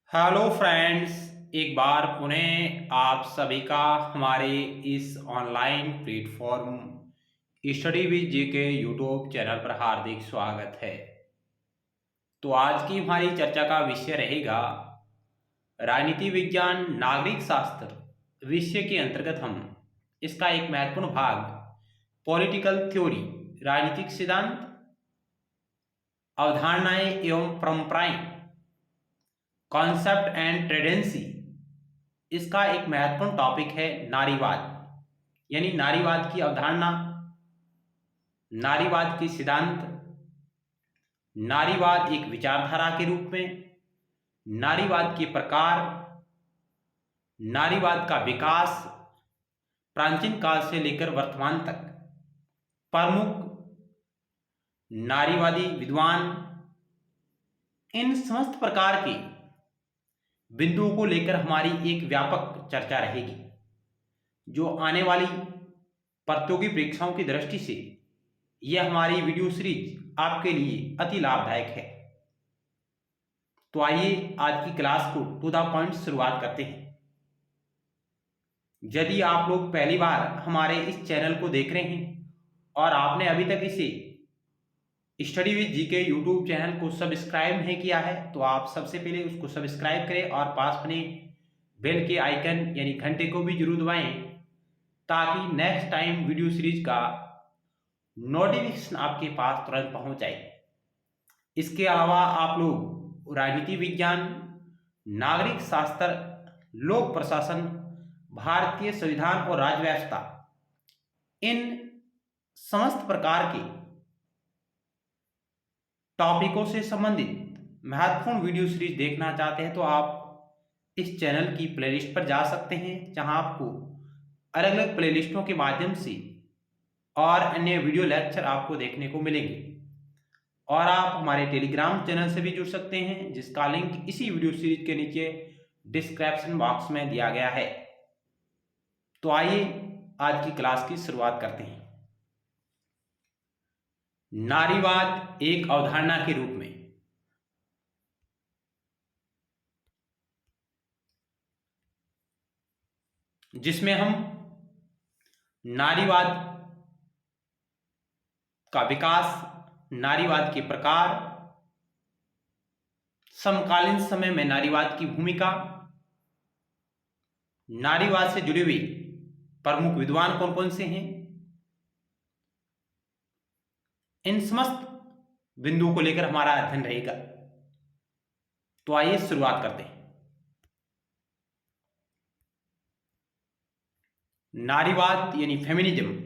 Hello friends. एक बार पुनः आप सभी का हमारे इस online platform study with GK YouTube channel पर हार्दिक स्वागत है। तो आज की हमारी चर्चा का विषय रहेगा राजनीति विज्ञान नागरिक शास्त्र विषय के अंतर्गत हम इसका एक महत्वपूर्ण भाग पॉलिटिकल थ्योरी राजनीतिक सिद्धांत अवधारणाएं एवं परंपराएं कॉन्सेप्ट एंड टेंडेंसी, इसका एक महत्वपूर्ण टॉपिक है नारीवाद, यानी नारीवाद की अवधारणा, नारीवाद की सिद्धांत, नारीवाद एक विचारधारा के रूप में, नारीवाद के प्रकार, नारीवाद का विकास प्राचीन काल से लेकर वर्तमान तक, प्रमुख नारीवादी विद्वान, इन समस्त प्रकार के बिंदुओं को लेकर हमारी एक व्यापक चर्चा रहेगी, जो आने वाली प्रतियोगी परीक्षाओं की दृष्टि से यह हमारी वीडियो सीरीज आपके लिए अति लाभदायक है। तो आइए आज की क्लास को टू द पॉइंट शुरुआत करते हैं। यदि आप लोग पहली बार हमारे इस चैनल को देख रहे हैं और आपने अभी तक इसे study with GK YouTube channel को सब्सक्राइब नहीं किया है, तो आप सबसे पहले उसको सब्सक्राइब करें और पास बने बेल के आइकन यानी घंटे को भी जरूर दबाएं, ताकि नेक्स्ट टाइम वीडियो सीरीज का नोटिफिकेशन आपके पास तुरंत पहुंच जाए। इसके अलावा आप लोग राजनीति विज्ञान, नागरिक शास्त्र, लोक प्रशासन, भारतीय संविधान और राज्य व्यवस्था, इन समस्त प्रकार के टॉपिकों से संबंधित महत्वपूर्ण वीडियो सीरीज देखना चाहते हैं तो आप इस चैनल की प्लेलिस्ट पर जा सकते हैं, जहां आपको अलग अलग प्लेलिस्टों के माध्यम से और अन्य वीडियो लेक्चर आपको देखने को मिलेंगे। और आप हमारे टेलीग्राम चैनल से भी जुड़ सकते हैं, जिसका लिंक इसी वीडियो सीरीज के नीचे डिस्क्रिप्शन बॉक्स में दिया गया है। तो आइए आज की क्लास की शुरुआत करते हैं। नारीवाद एक अवधारणा के रूप में। जिसमें हम नारीवाद का विकास, नारीवाद के प्रकार, समकालीन समय में नारीवाद की भूमिका, नारीवाद से जुड़े हुए प्रमुख विद्वान कौन कौन से हैं, इन समस्त बिंदुओं को लेकर हमारा अध्ययन रहेगा। तो आइए शुरुआत करते हैं। नारीवाद यानी फेमिनिज्म,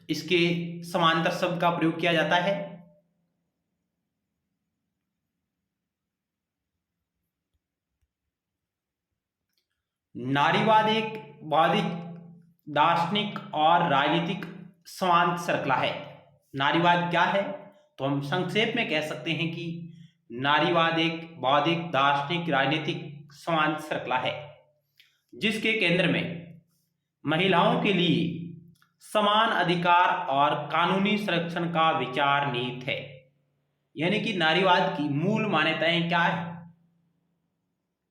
इसके समांतर शब्द का प्रयोग किया जाता है नारीवाद एक बौद्धिक, दार्शनिक और राजनीतिक समांतर श्रृंखला है। नारीवाद क्या है? तो हम संक्षेप में कह सकते हैं कि नारीवाद एक बौद्धिक, दार्शनिक, राजनीतिक समांतर श्रृंखला है, जिसके केंद्र में महिलाओं के लिए समान अधिकार और कानूनी संरक्षण का विचार निहित है। यानी कि नारीवाद की मूल मान्यताएं क्या है?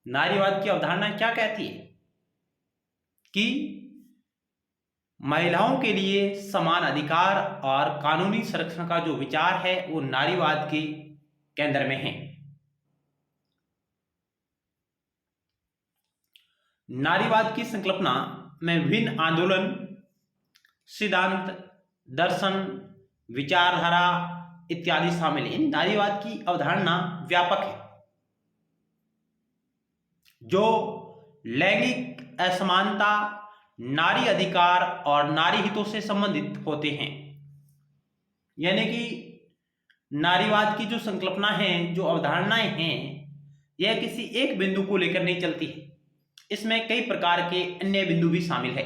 नारीवाद की अवधारणा क्या कहती है कि महिलाओं के लिए समान अधिकार और कानूनी संरक्षण का जो विचार है वो नारीवाद के केंद्र में है। नारीवाद की संकल्पना में विभिन्न आंदोलन, सिद्धांत, दर्शन, विचारधारा इत्यादि शामिल है। नारीवाद की अवधारणा व्यापक है, जो लैंगिक असमानता, नारी अधिकार और नारी हितों से संबंधित होते हैं। यानी कि नारीवाद की जो संकल्पना है, जो अवधारणाएं हैं, यह किसी एक बिंदु को लेकर नहीं चलती है। इसमें कई प्रकार के अन्य बिंदु भी शामिल है,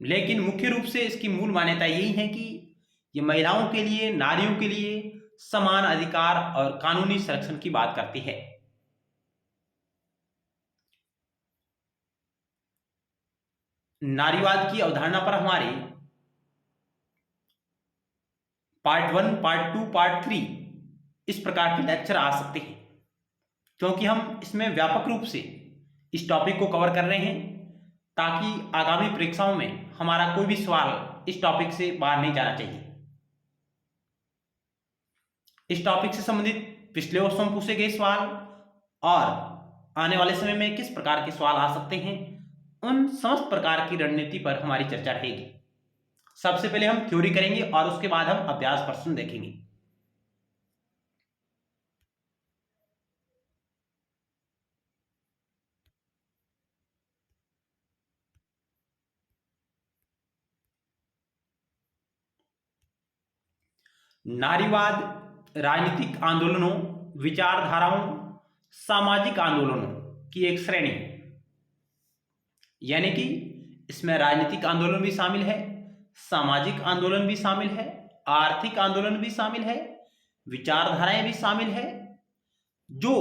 लेकिन मुख्य रूप से इसकी मूल मान्यता यही है कि ये महिलाओं के लिए, नारियों के लिए समान अधिकार और कानूनी संरक्षण की बात करती है। नारीवाद की अवधारणा पर हमारे पार्ट 1, पार्ट 2, पार्ट 3 इस प्रकार के लेक्चर आ सकते हैं। क्योंकि हम इसमें व्यापक रूप से इस टॉपिक को कवर कर रहे हैं ताकि आगामी परीक्षाओं में हमारा कोई भी सवाल इस टॉपिक से बाहर नहीं जाना चाहिए। इस टॉपिक से संबंधित पिछले वर्षों में पूछे गए सवाल और आने वाले समय में किस प्रकार के सवाल आ सकते हैं, उन समस्त प्रकार की रणनीति पर हमारी चर्चा रहेगी। सबसे पहले हम थ्योरी करेंगे और उसके बाद हम अभ्यास प्रश्न देखेंगे। नारीवाद राजनीतिक आंदोलनों, विचारधाराओं, सामाजिक आंदोलनों की एक श्रेणी है। यानी कि इसमें राजनीतिक आंदोलन भी शामिल है, सामाजिक आंदोलन भी शामिल है, आर्थिक आंदोलन भी शामिल है, विचारधाराएं भी शामिल है, जो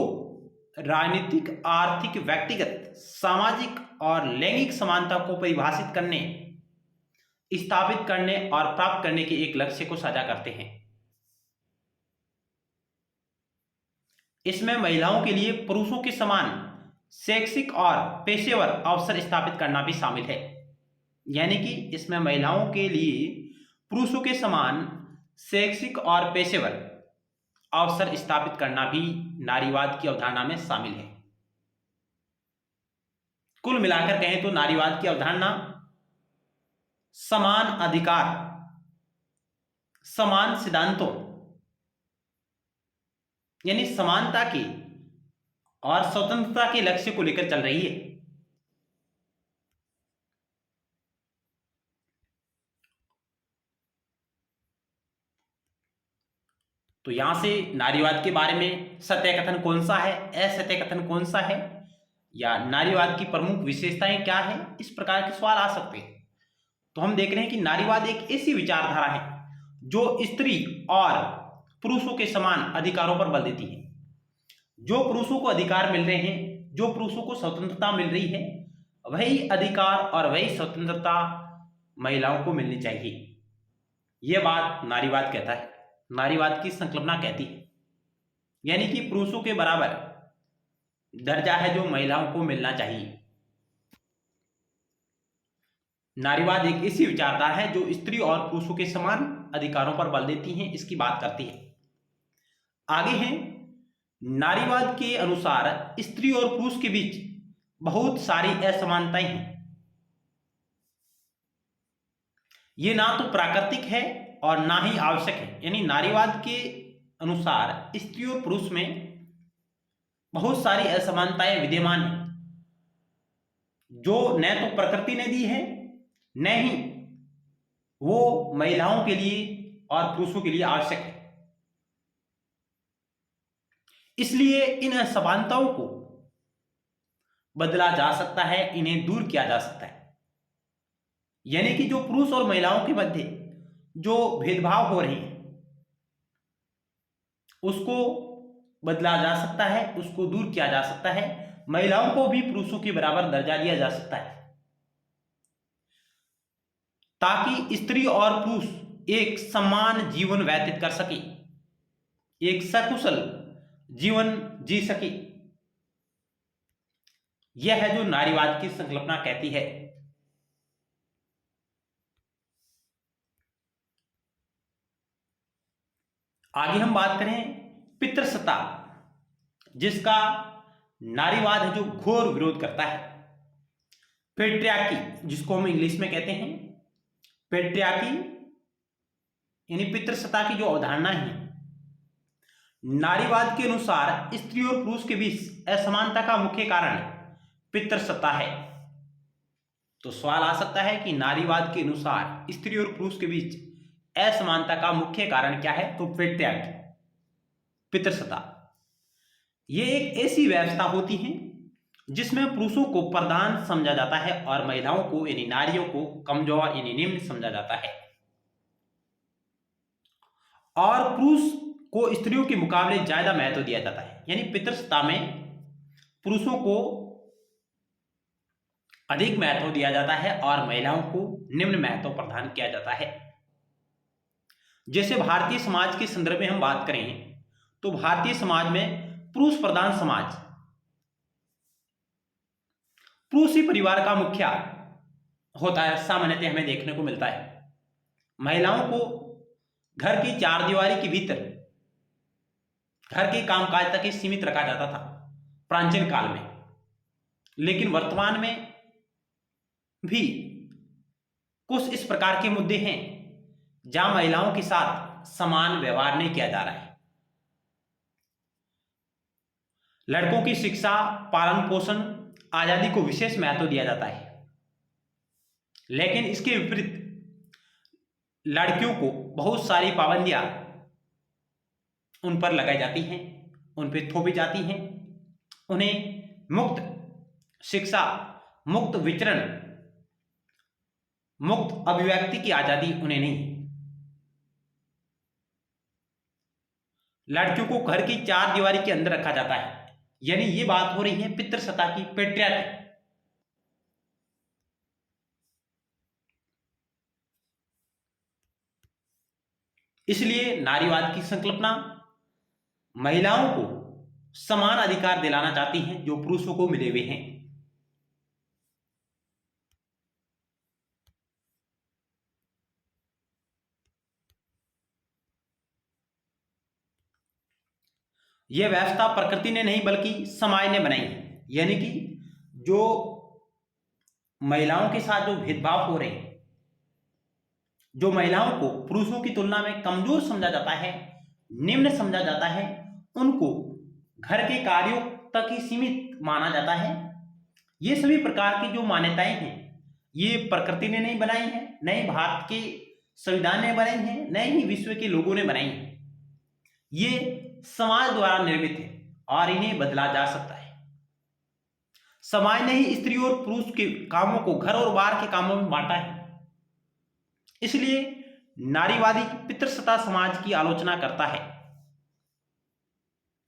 राजनीतिक, आर्थिक, व्यक्तिगत, सामाजिक और लैंगिक समानता को परिभाषित करने, स्थापित करने और प्राप्त करने के एक लक्ष्य को साझा करते हैं। इसमें महिलाओं के लिए पुरुषों के समान शैक्षिक और पेशेवर अवसर स्थापित करना भी शामिल है। यानी कि इसमें महिलाओं के लिए पुरुषों के समान शैक्षिक और पेशेवर अवसर स्थापित करना भी नारीवाद की अवधारणा में शामिल है। कुल मिलाकर कहें तो नारीवाद की अवधारणा समान अधिकार, समान सिद्धांतों यानी समानता के और स्वतंत्रता के लक्ष्य को लेकर चल रही है। तो यहां से नारीवाद के बारे में सत्य कथन कौन सा है, असत्य कथन कौन सा है, या नारीवाद की प्रमुख विशेषताएं क्या है, इस प्रकार के सवाल आ सकते हैं। तो हम देख रहे हैं कि नारीवाद एक ऐसी विचारधारा है जो स्त्री और पुरुषों के समान अधिकारों पर बल देती है। जो पुरुषों को अधिकार मिल रहे हैं, जो पुरुषों को स्वतंत्रता मिल रही है, वही अधिकार और वही स्वतंत्रता महिलाओं को मिलनी चाहिए। यह बात नारीवाद कहता है, नारीवाद की संकल्पना कहती है। यानी कि पुरुषों के बराबर दर्जा है जो महिलाओं को मिलना चाहिए। नारीवाद एक ऐसी विचारधारा है जो स्त्री और पुरुषों के समान अधिकारों पर बल देती है, इसकी बात करती है। आगे है, नारीवाद के अनुसार स्त्री और पुरुष के बीच बहुत सारी असमानताएं हैं। ये ना तो प्राकृतिक है और ना ही आवश्यक है। यानी नारीवाद के अनुसार स्त्री और पुरुष में बहुत सारी असमानताएं विद्यमान हैं, जो न तो प्रकृति ने दी है, न ही वो महिलाओं के लिए और पुरुषों के लिए आवश्यक है। इसलिए इन असमानताओं को बदला जा सकता है, इन्हें दूर किया जा सकता है। यानी कि जो पुरुष और महिलाओं के मध्य जो भेदभाव हो रहे हैं उसको बदला जा सकता है, उसको दूर किया जा सकता है। महिलाओं को भी पुरुषों के बराबर दर्जा दिया जा सकता है, ताकि स्त्री और पुरुष एक समान जीवन व्यतीत कर सके, एक सकुशल जीवन जी सके। यह है जो नारीवाद की संकल्पना कहती है। आगे हम बात करें पितृसत्ता, जिसका नारीवाद है जो घोर विरोध करता है। पेट्रियार्की, जिसको हम इंग्लिश में कहते हैं पेट्रियार्की, यानी पितृसत्ता की जो अवधारणा है, नारीवाद के अनुसार स्त्री और पुरुष के बीच असमानता का मुख्य कारण पितृसत्ता है। तो सवाल आ सकता है कि नारीवाद के अनुसार स्त्री और पुरुष के बीच असमानता का मुख्य कारण क्या है? तो पेट्रियार्की, पितृसत्ता। यह एक ऐसी व्यवस्था होती है जिसमें पुरुषों को प्रधान समझा जाता है और महिलाओं को यानी नारियों को कमजोर यानी निम्न समझा जाता है, और पुरुष को स्त्रियों के मुकाबले ज्यादा महत्व दिया जाता है। यानी पितृसत्ता में पुरुषों को अधिक महत्व दिया जाता है और महिलाओं को निम्न महत्व प्रदान किया जाता है। जैसे भारतीय समाज के संदर्भ में हम बात करें तो भारतीय समाज में पुरुष प्रधान समाज पुरुष ही परिवार का मुखिया होता है, सामान्यतः हमें देखने को मिलता है। महिलाओं को घर की चार दीवारी के भीतर घर के कामकाज तक ही सीमित रखा जाता था प्राचीन काल में। लेकिन वर्तमान में भी कुछ इस प्रकार के मुद्दे हैं जहां महिलाओं के साथ समान व्यवहार नहीं किया जा रहा है। लड़कों की शिक्षा, पालन पोषण, आजादी को विशेष महत्व दिया जाता है, लेकिन इसके विपरीत लड़कियों को बहुत सारी पाबंदियां उन पर लगाई जाती हैं, उन पर थोपी जाती हैं। उन्हें मुक्त शिक्षा, मुक्त विचरण, मुक्त अभिव्यक्ति की आजादी उन्हें नहीं। लड़कियों को घर की चार दीवारी के अंदर रखा जाता है, यानी ये बात हो रही है पितृसत्ता की, पेट्रियार्की। इसलिए नारीवाद की संकल्पना महिलाओं को समान अधिकार दिलाना चाहती हैं जो पुरुषों को मिले हुए हैं। यह व्यवस्था प्रकृति ने नहीं बल्कि समाज ने बनाई है। यानी कि जो महिलाओं के साथ जो भेदभाव हो रहे हैं, जो महिलाओं को पुरुषों की तुलना में कमजोर समझा जाता है, निम्न समझा जाता है, उनको घर के कार्यों तक ही सीमित माना जाता है, ये सभी प्रकार की जो मान्यताएं हैं ये प्रकृति ने नहीं बनाई है, न ही भारत के संविधान ने बनाई है, न ही विश्व के लोगों ने बनाई है। ये समाज द्वारा निर्मित है और इन्हें बदला जा सकता है। समाज ने ही स्त्री और पुरुष के कामों को घर और बाहर के कामों में बांटा है। इसलिए नारीवादी पितृसत्ता समाज की आलोचना करता है।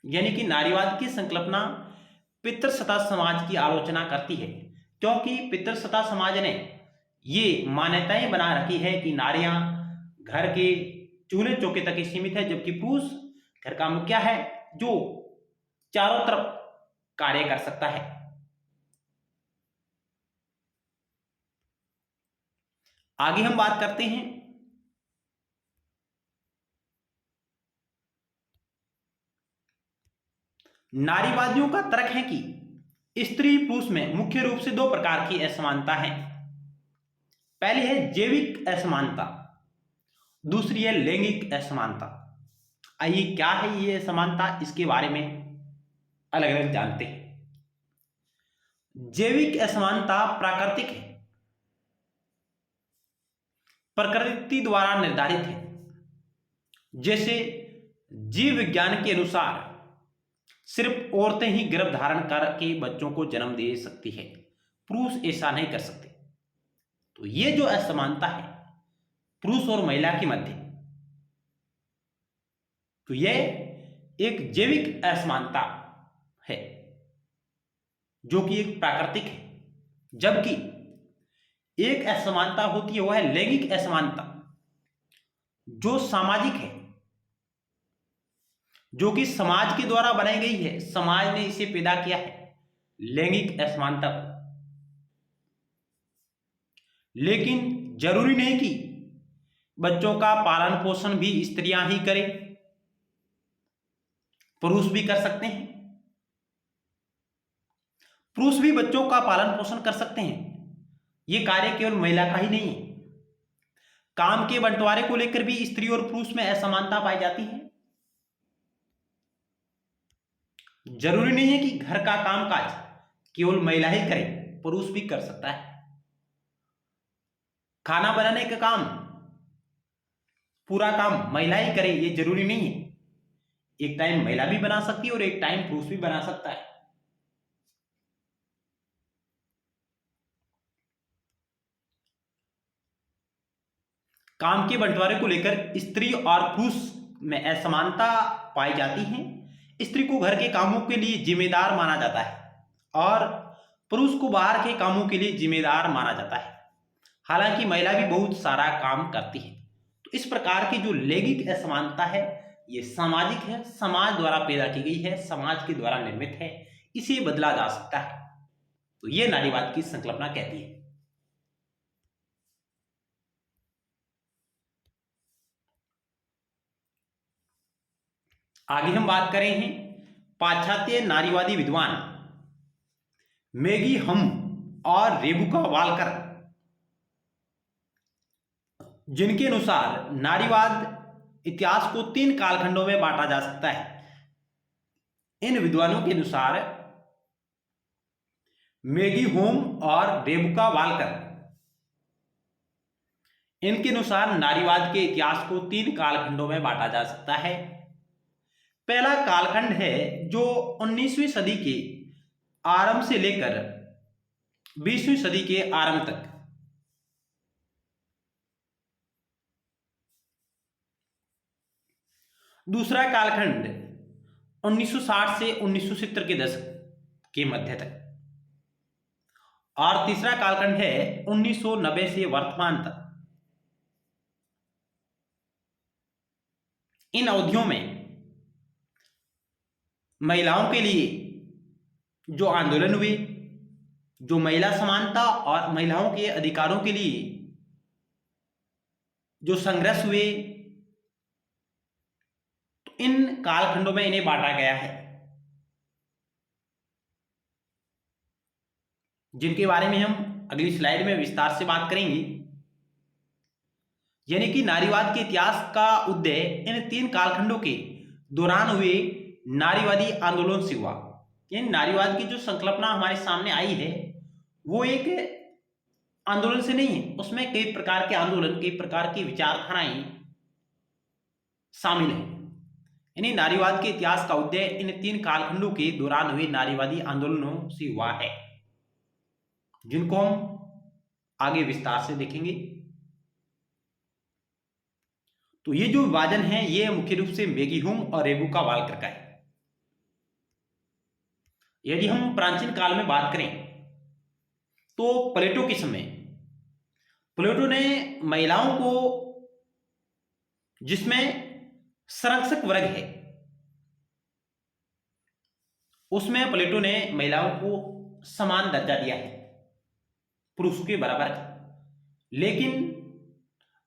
यानी कि नारीवाद की संकल्पना पितृसत्ता समाज की आलोचना करती है, क्योंकि पितृसत्ता समाज ने ये मान्यताएं बना रखी है कि नारियां घर के चूल्हे चौके तक ही सीमित है, जबकि पुरुष घर का मुखिया है जो चारों तरफ कार्य कर सकता है। आगे हम बात करते हैं नारीवादियों का तर्क है कि स्त्री पुरुष में मुख्य रूप से दो प्रकार की असमानता है। पहली है जैविक असमानता, दूसरी है लैंगिक असमानता। आइए क्या है ये असमानता, इसके बारे में अलग अलग जानते हैं। जैविक असमानता प्राकृतिक है, प्रकृति द्वारा निर्धारित है। जैसे जीव विज्ञान के अनुसार सिर्फ औरतें ही गर्भ धारण करके बच्चों को जन्म दे सकती है, पुरुष ऐसा नहीं कर सकते। तो ये जो असमानता है पुरुष और महिला के मध्य, तो यह एक जैविक असमानता है जो कि एक प्राकृतिक है। जबकि एक असमानता होती है वह है लैंगिक असमानता, जो सामाजिक है, जो कि समाज के द्वारा बनाई गई है, समाज ने इसे पैदा किया है लैंगिक असमानता को। लेकिन जरूरी नहीं कि बच्चों का पालन पोषण भी स्त्रियां ही करें, पुरुष भी कर सकते हैं। पुरुष भी बच्चों का पालन पोषण कर सकते हैं। यह कार्य केवल महिला का ही नहीं है। काम के बंटवारे को लेकर भी स्त्री और पुरुष में असमानता पाई जाती है। जरूरी नहीं है कि घर का कामकाज केवल महिला ही करे, पुरुष भी कर सकता है। खाना बनाने का काम पूरा काम महिला ही करे, ये जरूरी नहीं है। एक टाइम महिला भी बना सकती है और एक टाइम पुरुष भी बना सकता है। काम के बंटवारे को लेकर स्त्री और पुरुष में असमानता पाई जाती है। स्त्री को घर के कामों के लिए जिम्मेदार माना जाता है और पुरुष को बाहर के कामों के लिए जिम्मेदार माना जाता है। हालांकि महिला भी बहुत सारा काम करती है। तो इस प्रकार की जो लैंगिक असमानता है ये सामाजिक है, समाज द्वारा पैदा की गई है, समाज के द्वारा निर्मित है, इसे बदला जा सकता है। तो ये नारीवाद की संकल्पना कहती है। आगे हम बात करें हैं पाश्चात्य नारीवादी विद्वान मैगी हम और रेबुका वालकर, जिनके अनुसार नारीवाद इतिहास को 3 कालखंडों में बांटा जा सकता है। इन विद्वानों के अनुसार मैगी होम और रेबुका वालकर, इनके अनुसार नारीवाद के इतिहास को 3 कालखंडों में बांटा जा सकता है। पहला कालखंड है जो 19वीं सदी के आरंभ से लेकर 20वीं सदी के आरंभ तक। दूसरा कालखंड 1960 से 1970 के दशक के मध्य तक, और तीसरा कालखंड है 1990 से वर्तमान तक। इन अवधियों में महिलाओं के लिए जो आंदोलन हुए, जो महिला समानता और महिलाओं के अधिकारों के लिए जो संघर्ष हुए, तो इन कालखंडों में इन्हें बांटा गया है, जिनके बारे में हम अगली स्लाइड में विस्तार से बात करेंगे। यानी कि नारीवाद के इतिहास का उदय इन 3 कालखंडों के दौरान हुए नारीवादी आंदोलन से हुआ। यानी नारीवाद की जो संकल्पना हमारे सामने आई है वो एक आंदोलन से नहीं है, उसमें कई प्रकार के आंदोलन, कई प्रकार की विचारधाराएं शामिल है। यानी नारीवाद के इतिहास का उदय इन 3 कालखंडों के दौरान हुए नारीवादी आंदोलनों से हुआ है, जिनको हम आगे विस्तार से देखेंगे। तो ये जो विभाजन है ये मुख्य रूप से मैगी होम और रेबुका वालकर का है। यदि हम प्राचीन काल में बात करें तो प्लेटो के समय प्लेटो ने महिलाओं को, जिसमें संरक्षक वर्ग है, उसमें प्लेटो ने महिलाओं को समान दर्जा दिया है, पुरुष के बराबर। लेकिन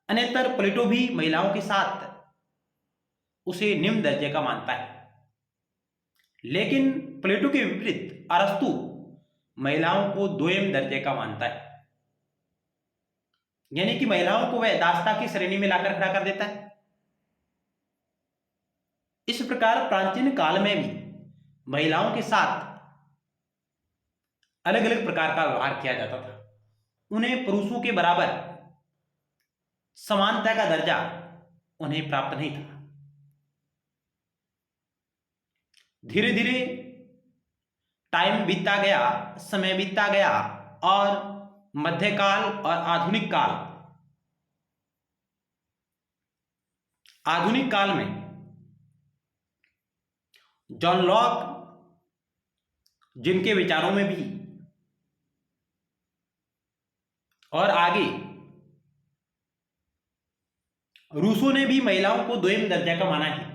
अन्यतर प्लेटो भी महिलाओं के साथ उसे निम्न दर्जे का मानता है। लेकिन प्लेटो के विपरीत अरस्तु महिलाओं को द्वितीय दर्जे का मानता है, यानी कि महिलाओं को वह दासता की श्रेणी में लाकर खड़ा कर देता है। इस प्रकार प्राचीन काल में भी महिलाओं के साथ अलग अलग प्रकार का व्यवहार किया जाता था। उन्हें पुरुषों के बराबर समानता का दर्जा उन्हें प्राप्त नहीं था। धीरे धीरे टाइम बीतता गया, समय बीतता गया, और मध्यकाल और आधुनिक काल में जॉन लॉक, जिनके विचारों में भी, और आगे रूसो ने भी महिलाओं को द्वितीय दर्जा का माना है।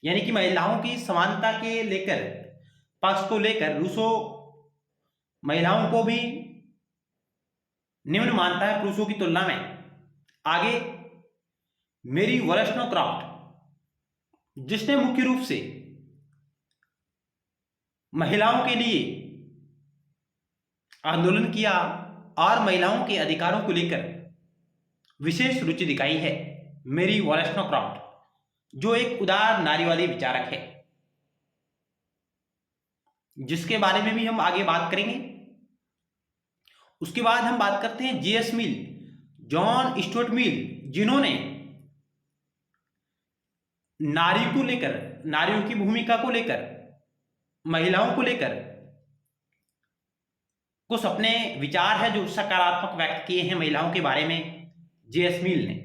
यानी कि महिलाओं की समानता के लेकर, पक्ष को लेकर रूसो महिलाओं को भी निम्न मानता है पुरुषों की तुलना में। आगे मेरी वोllस्टोनक्रॉफ्ट, जिसने मुख्य रूप से महिलाओं के लिए आंदोलन किया और महिलाओं के अधिकारों को लेकर विशेष रुचि दिखाई है, मेरी वोllस्टोनक्रॉफ्ट, जो एक उदार नारीवादी विचारक है, जिसके बारे में भी हम आगे बात करेंगे। उसके बाद हम बात करते हैं J.S. मिल, जॉन स्टुअर्ट मिल, जिन्होंने नारी को लेकर, नारियों की भूमिका को लेकर, महिलाओं को लेकर कुछ अपने विचार है जो सकारात्मक व्यक्त किए हैं महिलाओं के बारे में J.S. मिल ने।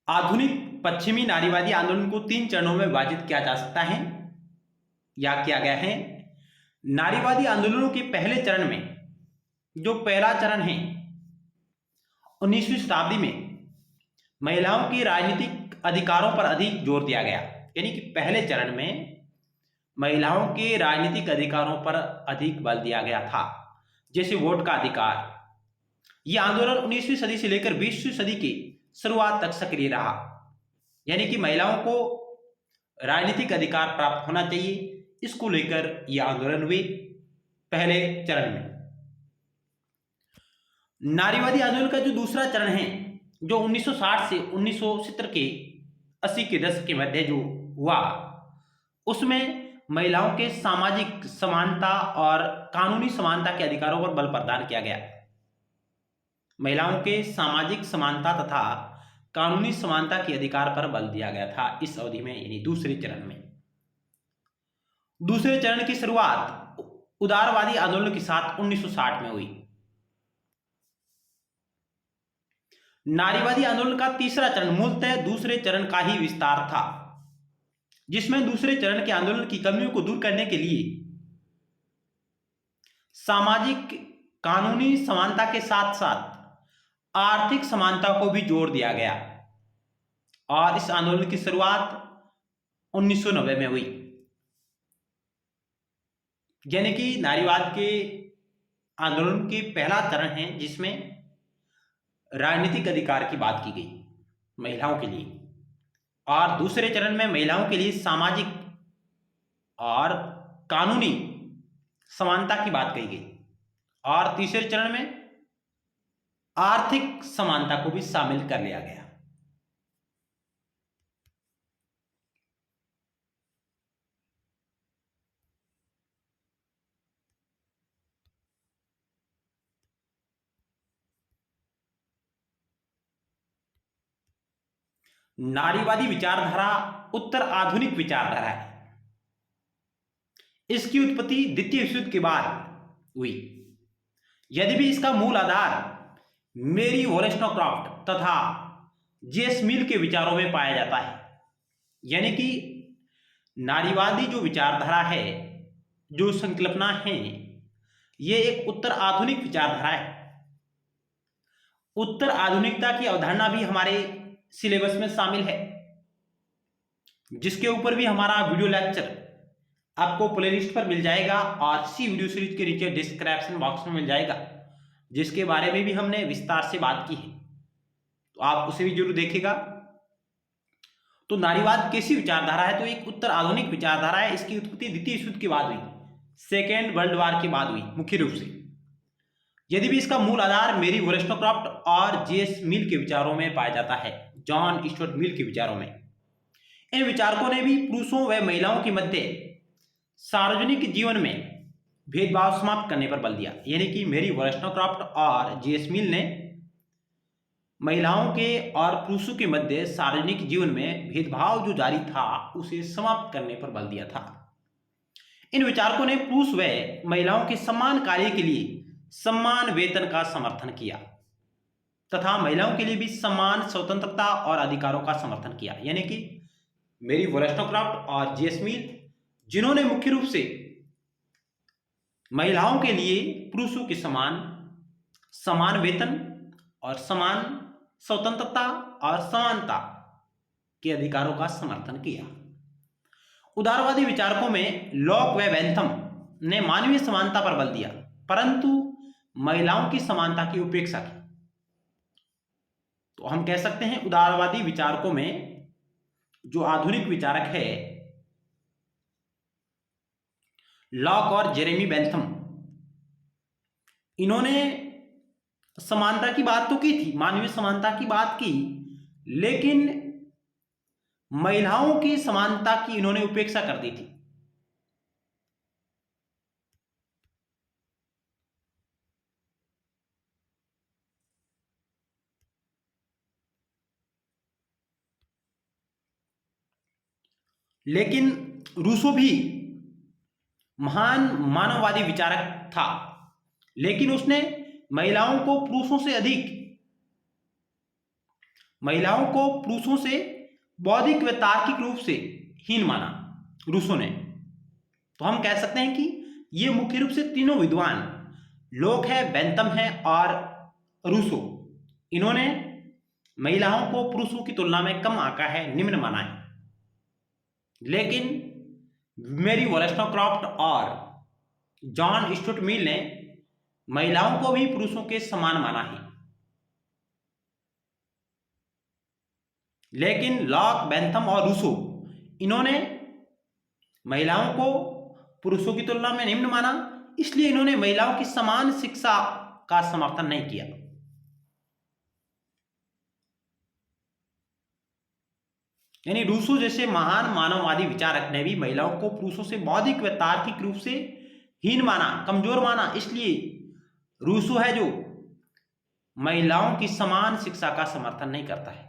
आधुनिक पश्चिमी नारीवादी आंदोलन को 3 चरणों में विभाजित किया जा सकता है या किया गया है। नारीवादी आंदोलनों के पहले चरण में, जो पहला चरण है 19वीं शताब्दी में महिलाओं के राजनीतिक अधिकारों पर अधिक जोर दिया गया। यानी कि पहले चरण में महिलाओं के राजनीतिक अधिकारों पर अधिक बल दिया गया था, जैसे वोट का अधिकार। यह आंदोलन 19वीं सदी से लेकर 20वीं सदी की शुरुआत तक सक्रिय रहा। यानी कि महिलाओं को राजनीतिक अधिकार प्राप्त होना चाहिए, इसको लेकर यह आंदोलन हुए पहले चरण में। नारीवादी आंदोलन का जो दूसरा चरण है, जो 1960 से 1970 के 80 के दशक के मध्य जो हुआ, उसमें महिलाओं के सामाजिक समानता और कानूनी समानता के अधिकारों पर बल प्रदान किया गया। महिलाओं के सामाजिक समानता तथा कानूनी समानता के अधिकार पर बल दिया गया था इस अवधि में, यानी दूसरे चरण में। दूसरे चरण की शुरुआत उदारवादी आंदोलन के साथ 1960 में हुई। नारीवादी आंदोलन का तीसरा चरण मूलतः दूसरे चरण का ही विस्तार था, जिसमें दूसरे चरण के आंदोलन की कमियों को दूर करने के लिए सामाजिक कानूनी समानता के साथ साथ आर्थिक समानता को भी जोर दिया गया, और इस आंदोलन की शुरुआत 1990 में हुई। यानी कि नारीवाद के आंदोलन के पहला चरण है जिसमें राजनीतिक अधिकार की बात की गई महिलाओं के लिए, और दूसरे चरण में महिलाओं के लिए सामाजिक और कानूनी समानता की बात कही गई, और तीसरे चरण में आर्थिक समानता को भी शामिल कर लिया गया। नारीवादी विचारधारा उत्तर आधुनिक विचारधारा है। इसकी उत्पत्ति द्वितीय विश्व युद्ध के बाद हुई। यद्यपि इसका मूल आधार मेरी वोलेस्टोक्रॉफ्ट तथा जेस मिल के विचारों में पाया जाता है। यानी कि नारीवादी जो विचारधारा है, जो संकल्पना है, ये एक उत्तर आधुनिक विचारधारा है। उत्तर आधुनिकता की अवधारणा भी हमारे सिलेबस में शामिल है, जिसके ऊपर भी हमारा वीडियो लेक्चर आपको प्लेलिस्ट पर मिल जाएगा और इसी वीडियो सीरीज के नीचे डिस्क्रिप्शन बॉक्स में मिल जाएगा, जिसके बारे में भी हमने विस्तार से बात की है, तो आप उसे भी जरूर देखिएगा। तो नारीवाद कैसी विचारधारा है? तो एक उत्तर आधुनिक विचारधारा है। इसकी उत्पत्ति द्वितीय विश्व युद्ध के बाद हुई, सेकेंड वर्ल्ड वॉर के बाद हुई मुख्य रूप से। यदि भी इसका मूल आधार मेरी वोलेस्टोक्रॉफ्ट और जेस मिल के विचारों में पाया जाता है, जॉन स्टुअर्ट मिल के विचारों में। इन विचारकों ने भी पुरुषों व महिलाओं के मध्य सार्वजनिक जीवन में भेदभाव समाप्त करने पर बल दिया। यानी कि मेरी वोलेस्टोक्रॉफ्ट और जेस मिल ने महिलाओं के और पुरुषों के मध्य सार्वजनिक जीवन में भेदभाव जो जारी था उसे समाप्त करने पर बल दिया था। इन विचारकों ने पुरुष व महिलाओं के समान कार्य के लिए समान वेतन का समर्थन किया तथा महिलाओं के लिए भी समान स्वतंत्रता और अधिकारों का समर्थन किया। यानी कि मेरी वोलेस्टोक्रॉफ्ट और जेस मिल, जिन्होंने मुख्य रूप से महिलाओं के लिए पुरुषों के समान वेतन और समान स्वतंत्रता और समानता के अधिकारों का समर्थन किया। उदारवादी विचारकों में लॉक व बेंथम ने मानवीय समानता पर बल दिया, परंतु महिलाओं की समानता की उपेक्षा की। तो हम कह सकते हैं उदारवादी विचारकों में जो आधुनिक विचारक है लॉक और जेरेमी बेंथम, इन्होंने समानता की बात तो की थी, मानवीय समानता की बात की, लेकिन महिलाओं की समानता की इन्होंने उपेक्षा कर दी थी। लेकिन रूसो भी महान मानववादी विचारक था, लेकिन उसने महिलाओं को पुरुषों से बौद्धिक व तार्किक रूप से हीन माना रूसो ने। तो हम कह सकते हैं कि ये मुख्य रूप से तीनों विद्वान लोग हैं, बेंथम है और रूसो, इन्होंने महिलाओं को पुरुषों की तुलना में कम आंका है, निम्न माना है। लेकिन मेरी वोलेस्टोक्रॉफ्ट और जॉन स्टुअर्ट मिल ने महिलाओं को भी पुरुषों के समान माना है। लेकिन लॉक, बेंथम और रूसो इन्होंने महिलाओं को पुरुषों की तुलना में निम्न माना, इसलिए इन्होंने महिलाओं की समान शिक्षा का समर्थन नहीं किया। यानी रूसो जैसे महान मानववादी विचारक ने भी महिलाओं को पुरुषों से बौद्धिक व तार्किक रूप से हीन माना, कमजोर माना। इसलिए रूसो है जो महिलाओं की समान शिक्षा का समर्थन नहीं करता है।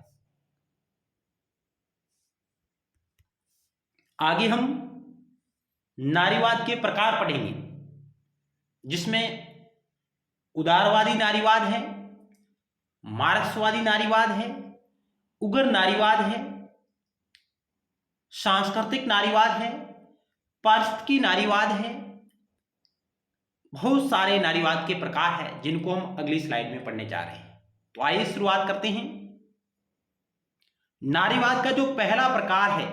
आगे हम नारीवाद के प्रकार पढ़ेंगे, जिसमें उदारवादी नारीवाद है, मार्क्सवादी नारीवाद है, उग्र नारीवाद है, सांस्कृतिक नारीवाद है, पारिस्थितिकी नारीवाद है। बहुत सारे नारीवाद के प्रकार हैं जिनको हम अगली स्लाइड में पढ़ने जा रहे हैं। तो आइए शुरुआत करते हैं। नारीवाद का जो पहला प्रकार है,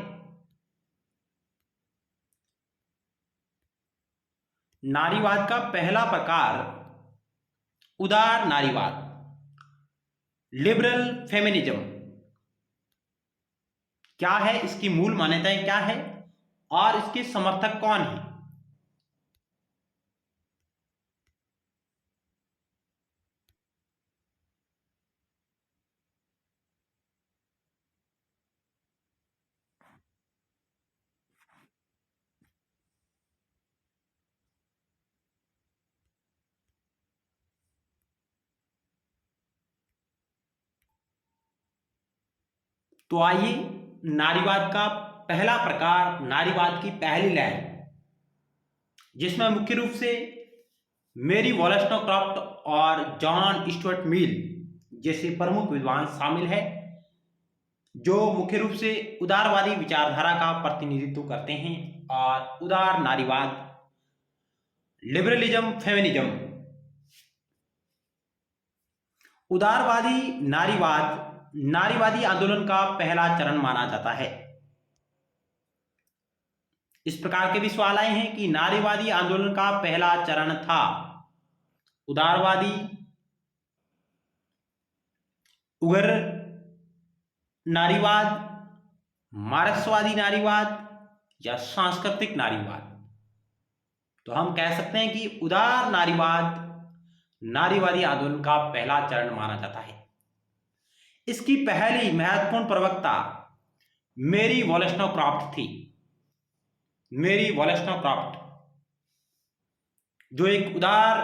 नारीवाद का पहला प्रकार उदार नारीवाद, लिबरल फेमिनिज्म। क्या है, इसकी मूल मान्यताएं क्या है और इसके समर्थक कौन हैं? तो आइए, नारीवाद का पहला प्रकार, नारीवाद की पहली लहर, जिसमें मुख्य रूप से मेरी वोलेस्टोक्रॉफ्ट और जॉन स्टुअर्ट मिल जैसे प्रमुख विद्वान शामिल है, जो मुख्य रूप से उदारवादी विचारधारा का प्रतिनिधित्व करते हैं। और उदार नारीवाद, लिबरलिज्म, फेमिनिज्म। उदारवादी नारीवाद नारीवादी आंदोलन का पहला चरण माना जाता है। इस प्रकार के भी सवाल आए हैं कि नारीवादी आंदोलन का पहला चरण था उदारवादी, उग्र नारीवाद, मार्क्सवादी नारीवाद या सांस्कृतिक नारीवाद। तो हम कह सकते हैं कि उदार नारीवाद नारीवादी आंदोलन का पहला चरण माना जाता है। इसकी पहली महत्वपूर्ण प्रवक्ता मेरी वोलेस्टोक्रॉफ्ट थी। मेरी वोलेस्टोक्रॉफ्ट, जो एक उदार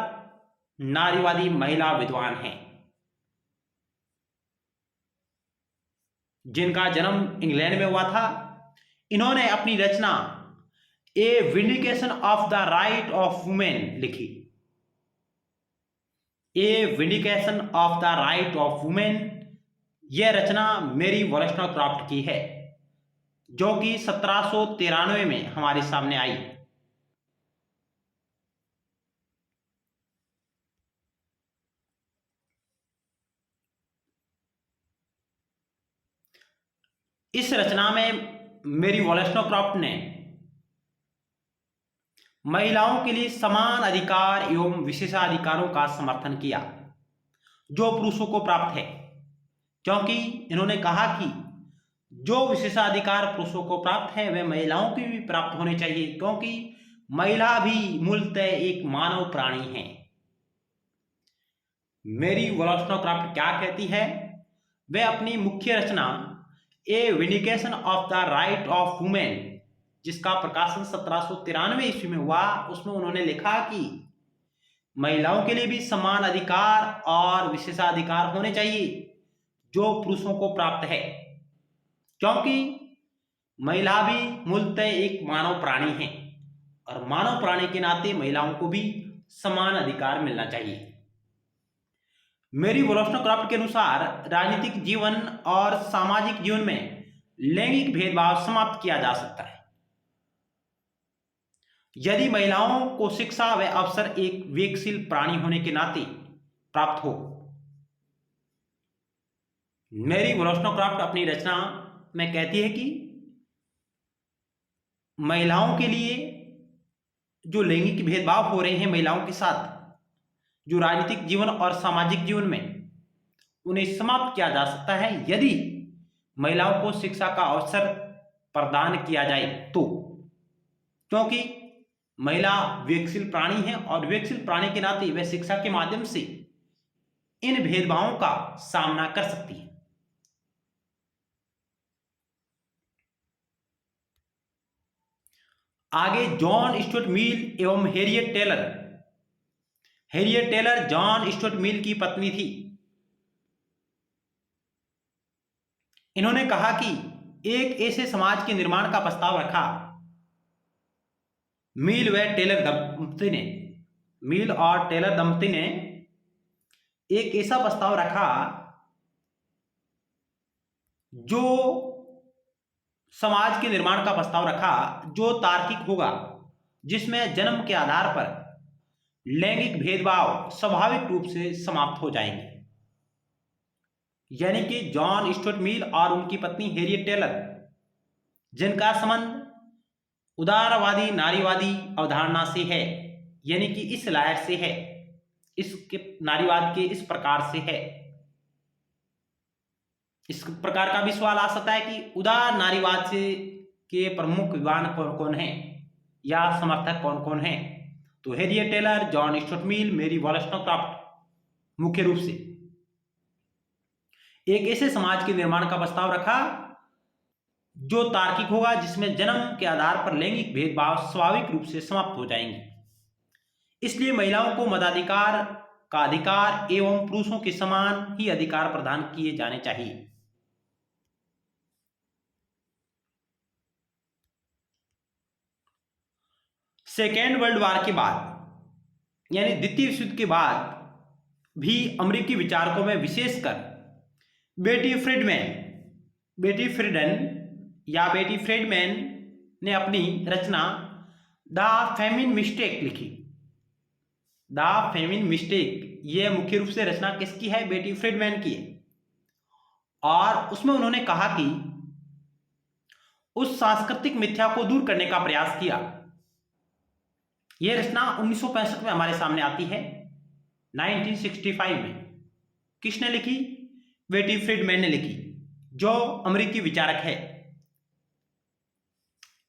नारीवादी महिला विद्वान हैं, जिनका जन्म इंग्लैंड में हुआ था। इन्होंने अपनी रचना a vindication of the right of women लिखी। A vindication of the right of women, यह रचना मेरी वोलेस्टोक्रॉफ्ट की है, जो कि 1793 में हमारे सामने आई। इस रचना में मेरी वोलेस्टोक्रॉफ्ट ने महिलाओं के लिए समान अधिकार एवं विशेषाधिकारों का समर्थन किया जो पुरुषों को प्राप्त है, क्योंकि इन्होंने कहा कि जो विशेषाधिकार पुरुषों को प्राप्त है वे महिलाओं को भी प्राप्त होने चाहिए, क्योंकि महिला भी मूलतः एक मानव प्राणी है। मेरी वोलेस्टोक्रॉफ्ट क्या कहती है? वे अपनी मुख्य रचना a vindication of the right of women, जिसका प्रकाशन 1793 ईस्वी में हुआ, उसमें उन्होंने लिखा कि महिलाओं के लिए भी समान अधिकार और विशेषाधिकार होने चाहिए जो पुरुषों को प्राप्त है, क्योंकि महिला भी मूलतः एक मानव प्राणी है और मानव प्राणी के नाते महिलाओं को भी समान अधिकार मिलना चाहिए। मेरी वोलेस्टोक्रॉफ्ट के अनुसार राजनीतिक जीवन और सामाजिक जीवन में लैंगिक भेदभाव समाप्त किया जा सकता है यदि महिलाओं को शिक्षा व अवसर एक विवेकशील प्राणी होने के नाते प्राप्त हो। मैरी वोllstonecraft अपनी रचना में कहती है कि महिलाओं के लिए जो लैंगिक भेदभाव हो रहे हैं महिलाओं के साथ, जो राजनीतिक जीवन और सामाजिक जीवन में, उन्हें समाप्त किया जा सकता है यदि महिलाओं को शिक्षा का अवसर प्रदान किया जाए तो। क्योंकि महिला विवेकशील प्राणी है और विवेकशील प्राणी के नाते वह शिक्षा के माध्यम से इन भेदभावों का सामना कर सकती है। आगे जॉन स्टुअर्ट मिल एवं Harriet Taylor. Harriet Taylor John Stuart Mill की पत्नी थी। इन्होंने कहा कि एक ऐसे समाज के निर्माण का प्रस्ताव रखा। मिल व टेलर दंपति ने, मिल और टेलर दंपति ने एक ऐसा प्रस्ताव रखा जो समाज के निर्माण का प्रस्ताव रखा जो तार्किक होगा, जिसमें जन्म के आधार पर लैंगिक भेदभाव स्वाभाविक रूप से समाप्त हो जाएंगे। यानी कि जॉन स्टुअर्ट मिल और उनकी पत्नी हैरियट टेलर, जिनका संबंध उदारवादी नारीवादी अवधारणा से है, यानी कि इस लायक से है, इसके नारीवाद के इस प्रकार से है। इस प्रकार का भी सवाल आ सकता है कि उदार नारीवाद से के प्रमुख विद्वान कौन कौन हैं या समर्थक कौन कौन हैं। तो Harriet Taylor, John Stuart Mill, Mary वोllstonecraft मुख्य रूप से एक ऐसे समाज के निर्माण का प्रस्ताव रखा जो तार्किक होगा, जिसमें जन्म के आधार पर लैंगिक भेदभाव स्वाभाविक रूप से समाप्त हो जाएंगे। इसलिए महिलाओं को मताधिकार का अधिकार एवं पुरुषों के समान ही अधिकार प्रदान किए जाने चाहिए। सेकेंड वर्ल्ड वॉर के बाद, यानी द्वितीय विश्व युद्ध के बाद भी अमेरिकी विचारकों में विशेषकर बेटी फ्रीडमैन ने अपनी रचना द फेमिन मिस्टेक लिखी। द फेमिन मिस्टेक, यह मुख्य रूप से रचना किसकी है? बेटी फ्रीडमैन की है। और उसमें उन्होंने कहा कि उस सांस्कृतिक मिथ्या को दूर करने का प्रयास किया। यह रचना 1965 में हमारे सामने आती है, 1965 में। किसने लिखी? बेटी फ्रीडमैन ने लिखी, जो अमेरिकी विचारक है।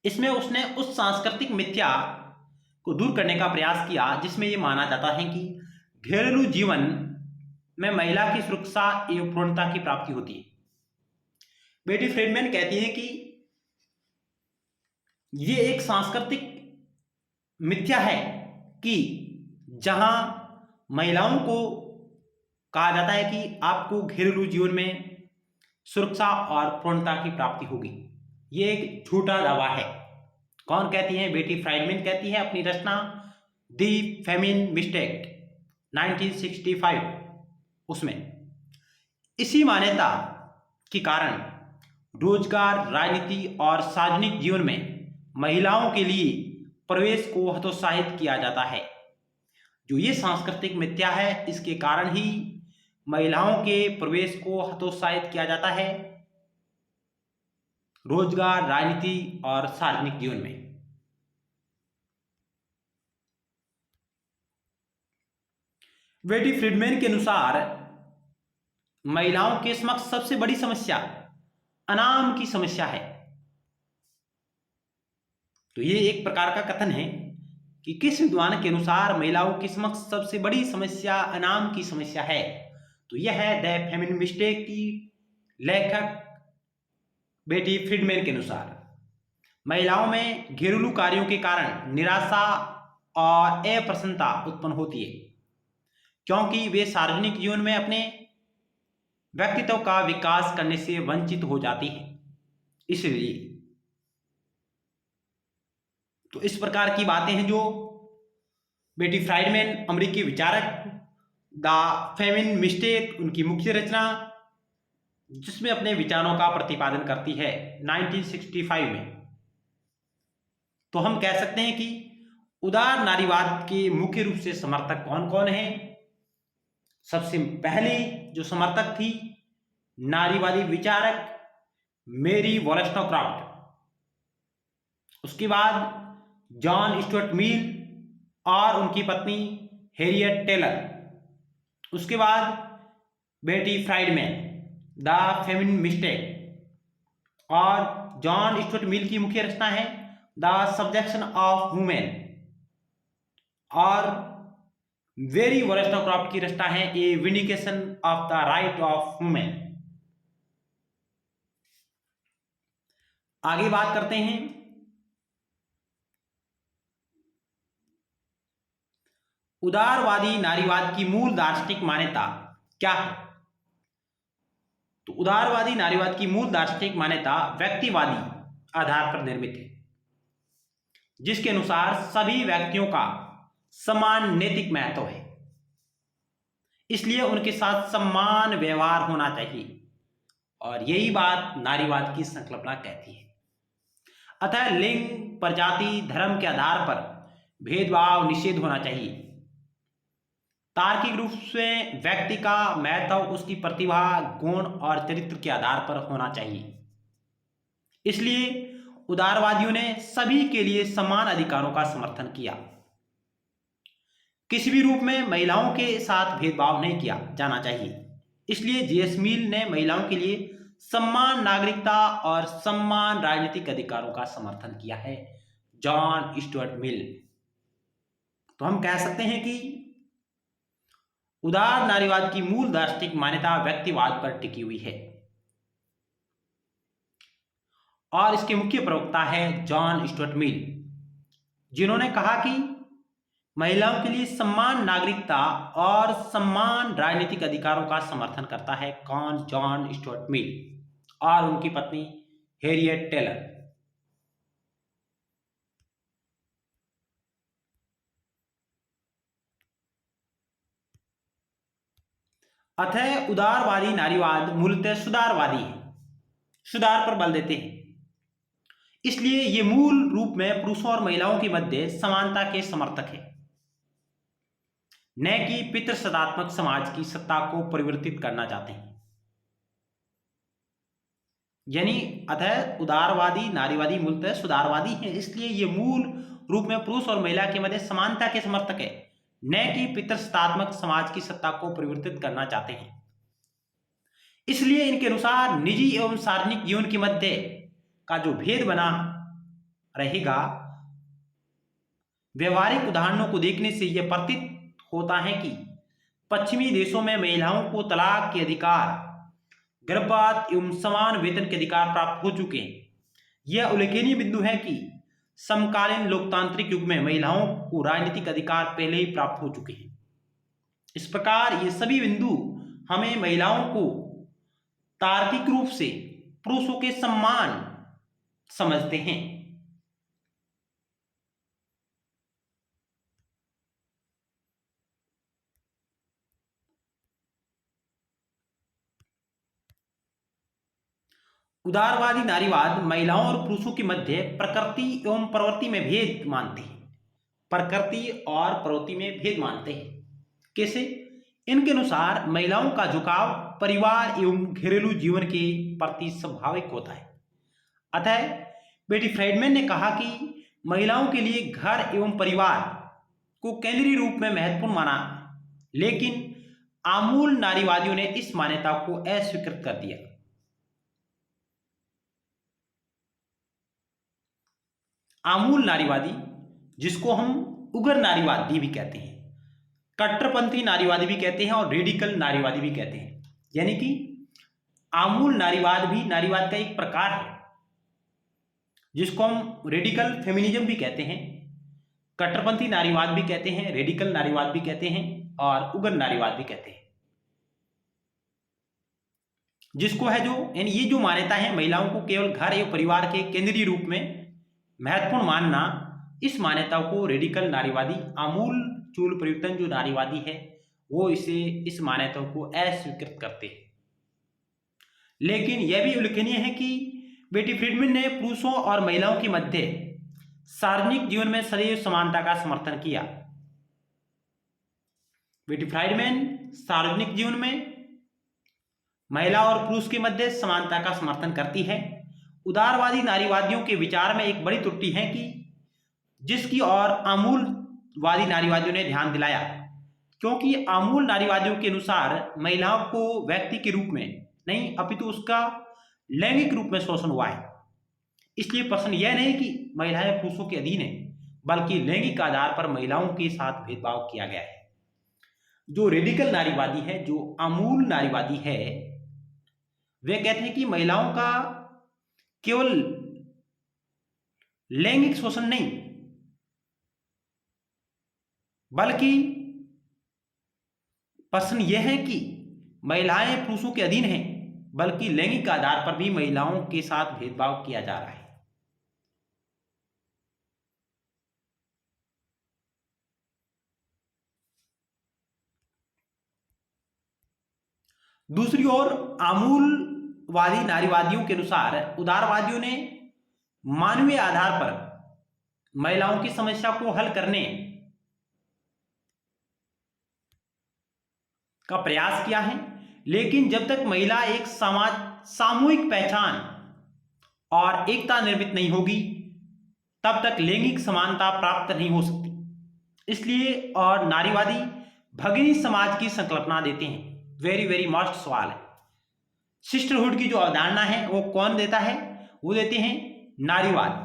इसमें उसने उस सांस्कृतिक मिथ्या को दूर करने का प्रयास किया जिसमें यह माना जाता है कि घरेलू जीवन में महिला की सुरक्षा एवं पूर्णता की प्राप्ति होती है। बेटी फ्रीडमैन कहती है कि यह एक सांस्कृतिक मिथ्या है कि जहां महिलाओं को कहा जाता है कि आपको घरेलू जीवन में सुरक्षा और पूर्णता की प्राप्ति होगी। यह एक झूठा दावा है। कौन कहती है? बेटी फ्रीडमैन कहती है अपनी रचना द फेमिन मिस्टेक 1965 उसमें। इसी मान्यता के कारण रोजगार, राजनीति और सार्वजनिक जीवन में महिलाओं के लिए प्रवेश को हतोत्साहित किया जाता है। जो ये सांस्कृतिक मिथ्या है, इसके कारण ही महिलाओं के प्रवेश को हतोत्साहित किया जाता है रोजगार, राजनीति और सार्वजनिक जीवन में। बेटी फ्रीडमैन के अनुसार महिलाओं के समक्ष सबसे बड़ी समस्या अनाम की समस्या है। तो ये एक प्रकार का कथन है कि किस विद्वान के अनुसार महिलाओं के समक्ष सबसे बड़ी समस्या अनाम की समस्या है, तो यह है द फेमिन मिस्टेक की लेखक बेटी फ्रीडमैन के अनुसार। महिलाओं में घरेलू कार्यों के कारण निराशा और अप्रसन्नता उत्पन्न होती है, क्योंकि वे सार्वजनिक जीवन में अपने व्यक्तित्व का विकास करने से वंचित हो जाती है। इसलिए तो इस प्रकार की बातें हैं जो बेटी फ्रीडमैन, अमेरिकी विचारक, द फेमिन मिस्टेक उनकी मुख्य रचना, जिसमें अपने विचारों का प्रतिपादन करती है 1965 में। तो हम कह सकते हैं कि उदार नारीवाद के मुख्य रूप से समर्थक कौन कौन हैं? सबसे पहले जो समर्थक थी नारीवादी विचारक मेरी वॉलस्टोक्राफ्ट, उसके बाद जॉन स्टुअर्ट मिल और उनकी पत्नी हैरियट टेलर, उसके बाद Betty Friedman, the feminine mistake, और जॉन स्टुअर्ट मिल की मुख्य रचना है द सब्जेक्शन ऑफ वुमेन, और वेरी वॉलस्टोक्राफ्ट की रचना है a vindication of the right of women. आगे बात करते हैं उदारवादी नारीवाद की मूल दार्शनिक मान्यता क्या है। तो उदारवादी नारीवाद की मूल दार्शनिक मान्यता व्यक्तिवादी आधार पर निर्मित है, जिसके अनुसार सभी व्यक्तियों का समान नैतिक महत्व है, इसलिए उनके साथ समान व्यवहार होना चाहिए, और यही बात नारीवाद की संकल्पना कहती है। अतः लिंग, प्रजाति, धर्म के आधार पर भेदभाव निषेध होना चाहिए। तार्किक रूप से व्यक्ति का महत्व उसकी प्रतिभा, गुण और चरित्र के आधार पर होना चाहिए। इसलिए उदारवादियों ने सभी के लिए समान अधिकारों का समर्थन किया। किसी भी रूप में महिलाओं के साथ भेदभाव नहीं किया जाना चाहिए। इसलिए जेएस मिल ने महिलाओं के लिए समान नागरिकता और समान राजनीतिक अधिकारों का समर्थन किया है, जॉन स्टुअर्ट मिल। तो हम कह सकते हैं कि उदार नारीवाद की मूल दार्शनिक मान्यता व्यक्तिवाद पर टिकी हुई है, और इसके मुख्य प्रवक्ता है जॉन स्टुअर्ट मिल, जिन्होंने कहा कि महिलाओं के लिए समान नागरिकता और समान राजनीतिक अधिकारों का समर्थन करता है कौन? जॉन स्टुअर्ट मिल और उनकी पत्नी हैरियट टेलर। अतः उदारवादी नारीवाद मूलतः सुधारवादी है, सुधार पर बल देते हैं। इसलिए ये मूल रूप में पुरुषों और महिलाओं के मध्य समानता के समर्थक है, न कि पितृसत्तात्मक समाज की सत्ता को परिवर्तित करना चाहते हैं। यानी अतः उदारवादी नारीवादी मूलतः सुधारवादी है, इसलिए ये मूल रूप में पुरुष और महिला के मध्य समानता के समर्थक है, न कि पितृसत्तात्मक समाज की सत्ता को परिवर्तित करना चाहते हैं। इसलिए इनके अनुसार निजी एवं सार्वजनिक जीवन के मध्य का जो भेद बना रहेगा, व्यवहारिक उदाहरणों को देखने से यह प्रतीत होता है कि पश्चिमी देशों में महिलाओं को तलाक के अधिकार, गर्भपात एवं समान वेतन के अधिकार प्राप्त हो चुके हैं। यह उल्लेखनीय बिंदु है कि समकालीन लोकतांत्रिक युग में महिलाओं को राजनीतिक अधिकार पहले ही प्राप्त हो चुके हैं। इस प्रकार ये सभी बिंदु हमें महिलाओं को तार्किक रूप से पुरुषों के समान समझते हैं। उदारवादी नारीवाद महिलाओं और पुरुषों के मध्य प्रकृति एवं प्रवृत्ति में भेद मानते हैं। प्रकृति और प्रवृत्ति में भेद मानते हैं। कैसे? इनके अनुसार महिलाओं का झुकाव परिवार एवं घरेलू जीवन के प्रति स्वाभाविक होता है। अतः बेटी फ्राइडमैन ने कहा कि महिलाओं के लिए घर एवं परिवार को केंद्रीय रूप में महत्वपूर्ण माना, लेकिन आमूल नारीवादियों ने इस मान्यता को अस्वीकृत कर दिया। आमूल नारीवादी, जिसको हम उग्र नारीवादी भी कहते हैं, कट्टरपंथी नारीवादी भी कहते हैं और रेडिकल नारीवादी भी कहते हैं, यानी कि आमूल नारीवाद भी नारीवाद का एक प्रकार है, जिसको हम रेडिकल फेमिनिज्म भी कहते हैं, कट्टरपंथी नारीवाद भी कहते हैं, रेडिकल नारीवाद भी कहते हैं और उग्र नारीवाद भी कहते हैं। जिसको है जो यानी ये जो मान्यता है महिलाओं को केवल घर एवं परिवार के केंद्रीय रूप में महत्वपूर्ण मानना, इस मान्यता को रेडिकल नारीवादी, आमूल चूल परिवर्तन जो नारीवादी है वो इस मान्यता को अस्वीकृत करते हैं। लेकिन यह भी उल्लेखनीय है कि बेटी फ्रीडमैन ने पुरुषों और महिलाओं के मध्य सार्वजनिक जीवन में सदैव समानता का समर्थन किया। बेटी फ्रीडमैन सार्वजनिक जीवन में महिला और पुरुष के मध्य समानता का समर्थन करती है। उदारवादी नारीवादियों के विचार में एक बड़ी त्रुटि है कि जिसकी और आमूलवादी नारीवादियों ने ध्यान दिलाया, क्योंकि आमूल नारीवादियों के अनुसार महिलाओं को व्यक्ति के रूप में नहीं अपितु उसका लैंगिक रूप में शोषण हुआ है। इसलिए प्रश्न यह नहीं कि महिलाएं पुरुषों के अधीन है, बल्कि लैंगिक आधार पर महिलाओं के साथ भेदभाव किया गया है। जो रेडिकल नारीवादी है, जो आमूल नारीवादी है, वे कहते हैं कि महिलाओं का केवल लैंगिक शोषण नहीं, बल्कि प्रश्न यह है कि महिलाएं पुरुषों के अधीन हैं, बल्कि लैंगिक आधार पर भी महिलाओं के साथ भेदभाव किया जा रहा है। दूसरी ओर आमूलवादी नारीवादियों के अनुसार उदारवादियों ने मानवीय आधार पर महिलाओं की समस्या को हल करने का प्रयास किया है, लेकिन जब तक महिला एक सामूहिक पहचान और एकता निर्मित नहीं होगी, तब तक लैंगिक समानता प्राप्त नहीं हो सकती। इसलिए और नारीवादी भगिनी समाज की संकल्पना देते हैं। वेरी मस्ट सवाल है। सिस्टरहुड की जो अवधारणा है वो कौन देता है? वो देते हैं नारीवाद।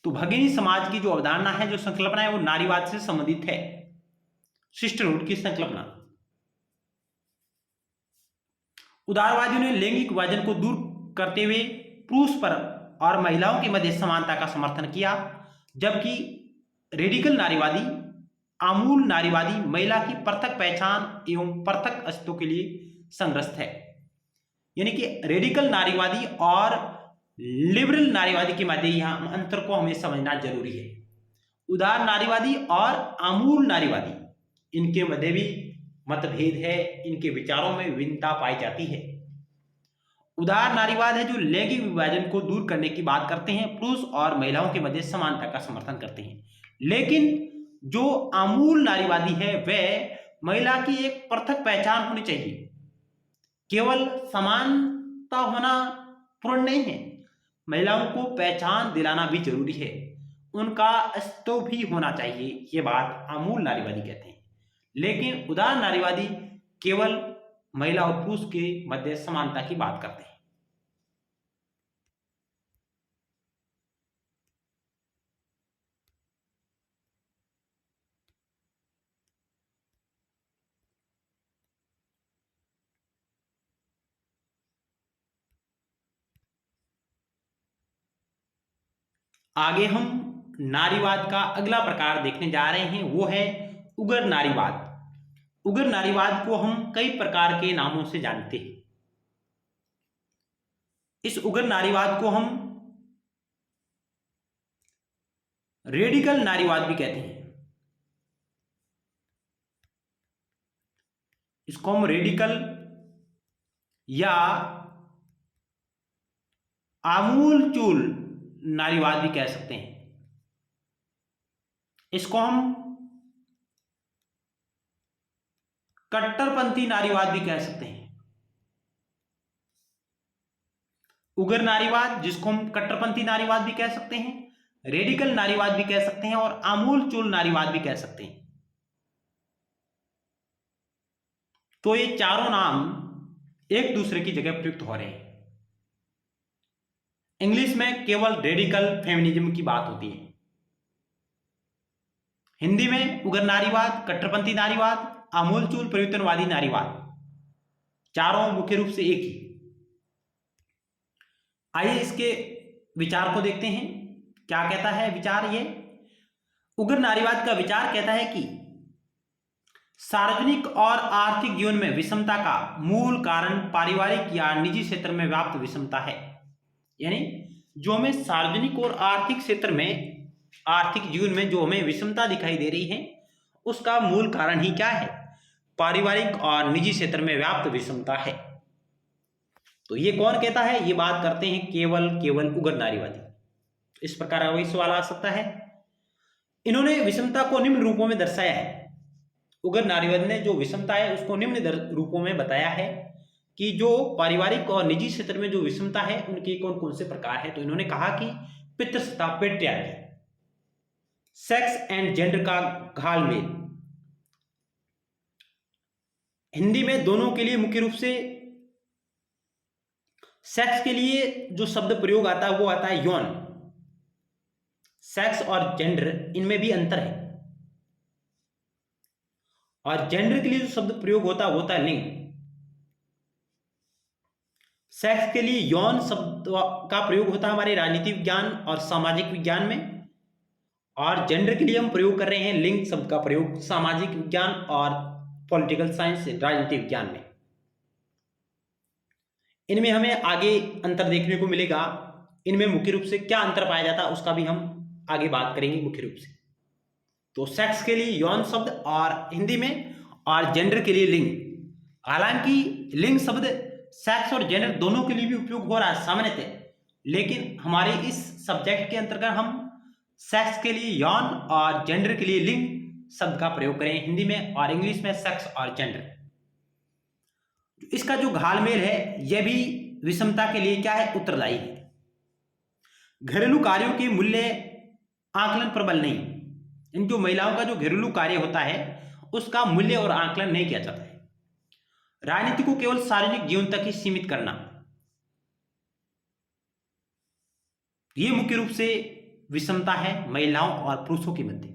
तो भगिनी समाज की जो अवधारणा है, जो संकल्पना है, वो नारीवाद से संबंधित है। सिस्टरहुड की संकल्पना। उदारवादियों ने लैंगिक विभाजन को दूर करते हुए पुरुष पर और महिलाओं के मध्य समानता का समर्थन किया, जबकि रेडिकल नारीवादी, आमूल नारीवादी महिला की पृथक पहचान एवं पृथक अस्तित्व के लिए संग्रस्त है। यानी कि रेडिकल नारीवादी और लिबरल नारीवादी के मध्य यहां अंतर को हमें समझना जरूरी है। उदार नारीवादी और आमूल नारीवादी, इनके मध्य भी मतभेद है, इनके विचारों में विभिन्नता पाई जाती है। उदार नारीवाद है जो लैंगिक विभाजन को दूर करने की बात करते हैं, पुरुष और महिलाओं के मध्य समानता का समर्थन करते हैं। लेकिन जो आमूल नारीवादी है वह महिला की एक पृथक पहचान होनी चाहिए। केवल समानता होना पूर्ण नहीं है, महिलाओं को पहचान दिलाना भी जरूरी है, उनका अस्तित्व भी होना चाहिए। ये बात आमूल नारीवादी कहते हैं। लेकिन उदार नारीवादी केवल महिला और पुरुष के मध्य समानता की बात करते हैं। आगे हम नारीवाद का अगला प्रकार देखने जा रहे हैं, वो है उग्र नारीवाद। उग्र नारीवाद को हम कई प्रकार के नामों से जानते हैं। इस उग्र नारीवाद को हम रेडिकल नारीवाद भी कहते हैं। इसको हम रेडिकल या आमूलचूल नारीवाद भी कह सकते हैं। इसको हम कट्टरपंथी नारीवाद भी कह सकते हैं। उग्र नारीवाद, जिसको हम कट्टरपंथी नारीवाद भी कह सकते हैं, रेडिकल नारीवाद भी कह सकते हैं और आमूलचूल नारीवाद भी कह सकते हैं। तो ये चारों नाम एक दूसरे की जगह प्रयुक्त हो रहे हैं। इंग्लिश में केवल रेडिकल फेमिनिज्म की बात होती है, हिंदी में उग्र नारीवाद, कट्टरपंथी नारीवाद, आमूलचूल परिवर्तनवादी नारीवाद, चारों मुख्य रूप से एक ही। आइए इसके विचार को देखते हैं। क्या कहता है विचार? ये उग्र नारीवाद का विचार कहता है कि सार्वजनिक और आर्थिक जीवन में विषमता का मूल कारण पारिवारिक या निजी क्षेत्र में व्याप्त विषमता है। यानी जो हमें सार्वजनिक और आर्थिक क्षेत्र में, आर्थिक जीवन में जो हमें विषमता दिखाई दे रही है, उसका मूल कारण ही क्या है? पारिवारिक और निजी क्षेत्र में व्याप्त विषमता है। तो ये कौन कहता है? ये बात करते हैं केवल उग्र नारीवादी। इस प्रकार का वही सवाल आ सकता है। इन्होंने विषमता को निम्न रूपों में दर्शाया है। उगर नारीवाद ने जो विषमता है उसको निम्न रूपों में बताया है कि जो पारिवारिक और निजी क्षेत्र में जो विषमता है उनके कौन कौन से प्रकार है। तो इन्होंने कहा कि पितृसत्ता, पेट्रियार्की, सेक्स एंड जेंडर का घालमेल। हिंदी में दोनों के लिए मुख्य रूप से सेक्स के लिए जो शब्द प्रयोग आता है वो आता है यौन। सेक्स और जेंडर इनमें भी अंतर है। और जेंडर के लिए जो शब्द प्रयोग होता है वो होता है लिंग। सेक्स के लिए यौन शब्द का प्रयोग होता है हमारे राजनीति विज्ञान और सामाजिक विज्ञान में, और जेंडर के लिए हम प्रयोग कर रहे हैं लिंग शब्द का प्रयोग सामाजिक विज्ञान और पॉलिटिकल साइंस, राजनीति विज्ञान में। इनमें हमें आगे अंतर देखने को मिलेगा। इनमें मुख्य रूप से क्या अंतर पाया जाता है उसका भी हम आगे बात करेंगे मुख्य रूप से। तो सेक्स के लिए यौन शब्द और हिंदी में, और जेंडर के लिए लिंग। हालांकि लिंग शब्द सेक्स और जेंडर दोनों के लिए भी उपयोग हो रहा है सामान्यतः, लेकिन हमारे इस सब्जेक्ट के अंतर्गत हम सेक्स के लिए यौन और जेंडर के लिए लिंग शब्द का प्रयोग करें हिंदी में, और इंग्लिश में सेक्स और जेंडर। इसका जो घालमेल है यह भी विषमता के लिए क्या है, उत्तरदायी है। घरेलू कार्यों के मूल्य आकलन प्रबल नहीं। इन जो महिलाओं का जो घरेलू कार्य होता है उसका मूल्य और आकलन नहीं किया जाता है। राजनीति को केवल सार्वजनिक जीवन तक ही सीमित करना, यह मुख्य रूप से विषमता है महिलाओं और पुरुषों के मध्य।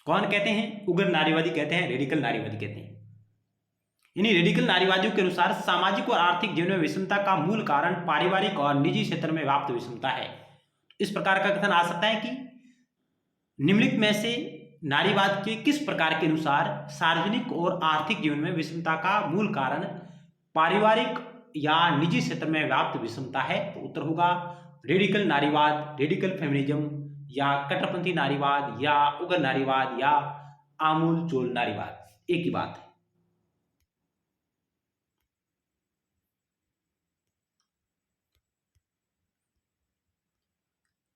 कौन कहते हैं? उग्र नारीवादी कहते हैं, रेडिकल नारीवादी कहते हैं। इन्हीं रेडिकल नारीवादियों के अनुसार सामाजिक और आर्थिक जीवन में विषमता का मूल कारण पारिवारिक और निजी क्षेत्र में व्याप्त विषमता है। इस प्रकार का कथन आ सकता है कि निम्नलिखित में से नारीवाद के किस प्रकार के अनुसार सार्वजनिक और आर्थिक जीवन में विषमता का मूल कारण पारिवारिक या निजी क्षेत्र में व्याप्त विषमता है? तो उत्तर होगा रेडिकल नारीवाद, रेडिकल फेमिनिज्म, या कट्टरपंथी नारीवाद, या उग्र नारीवाद, या आमूल चूल नारीवाद। एक ही बात है।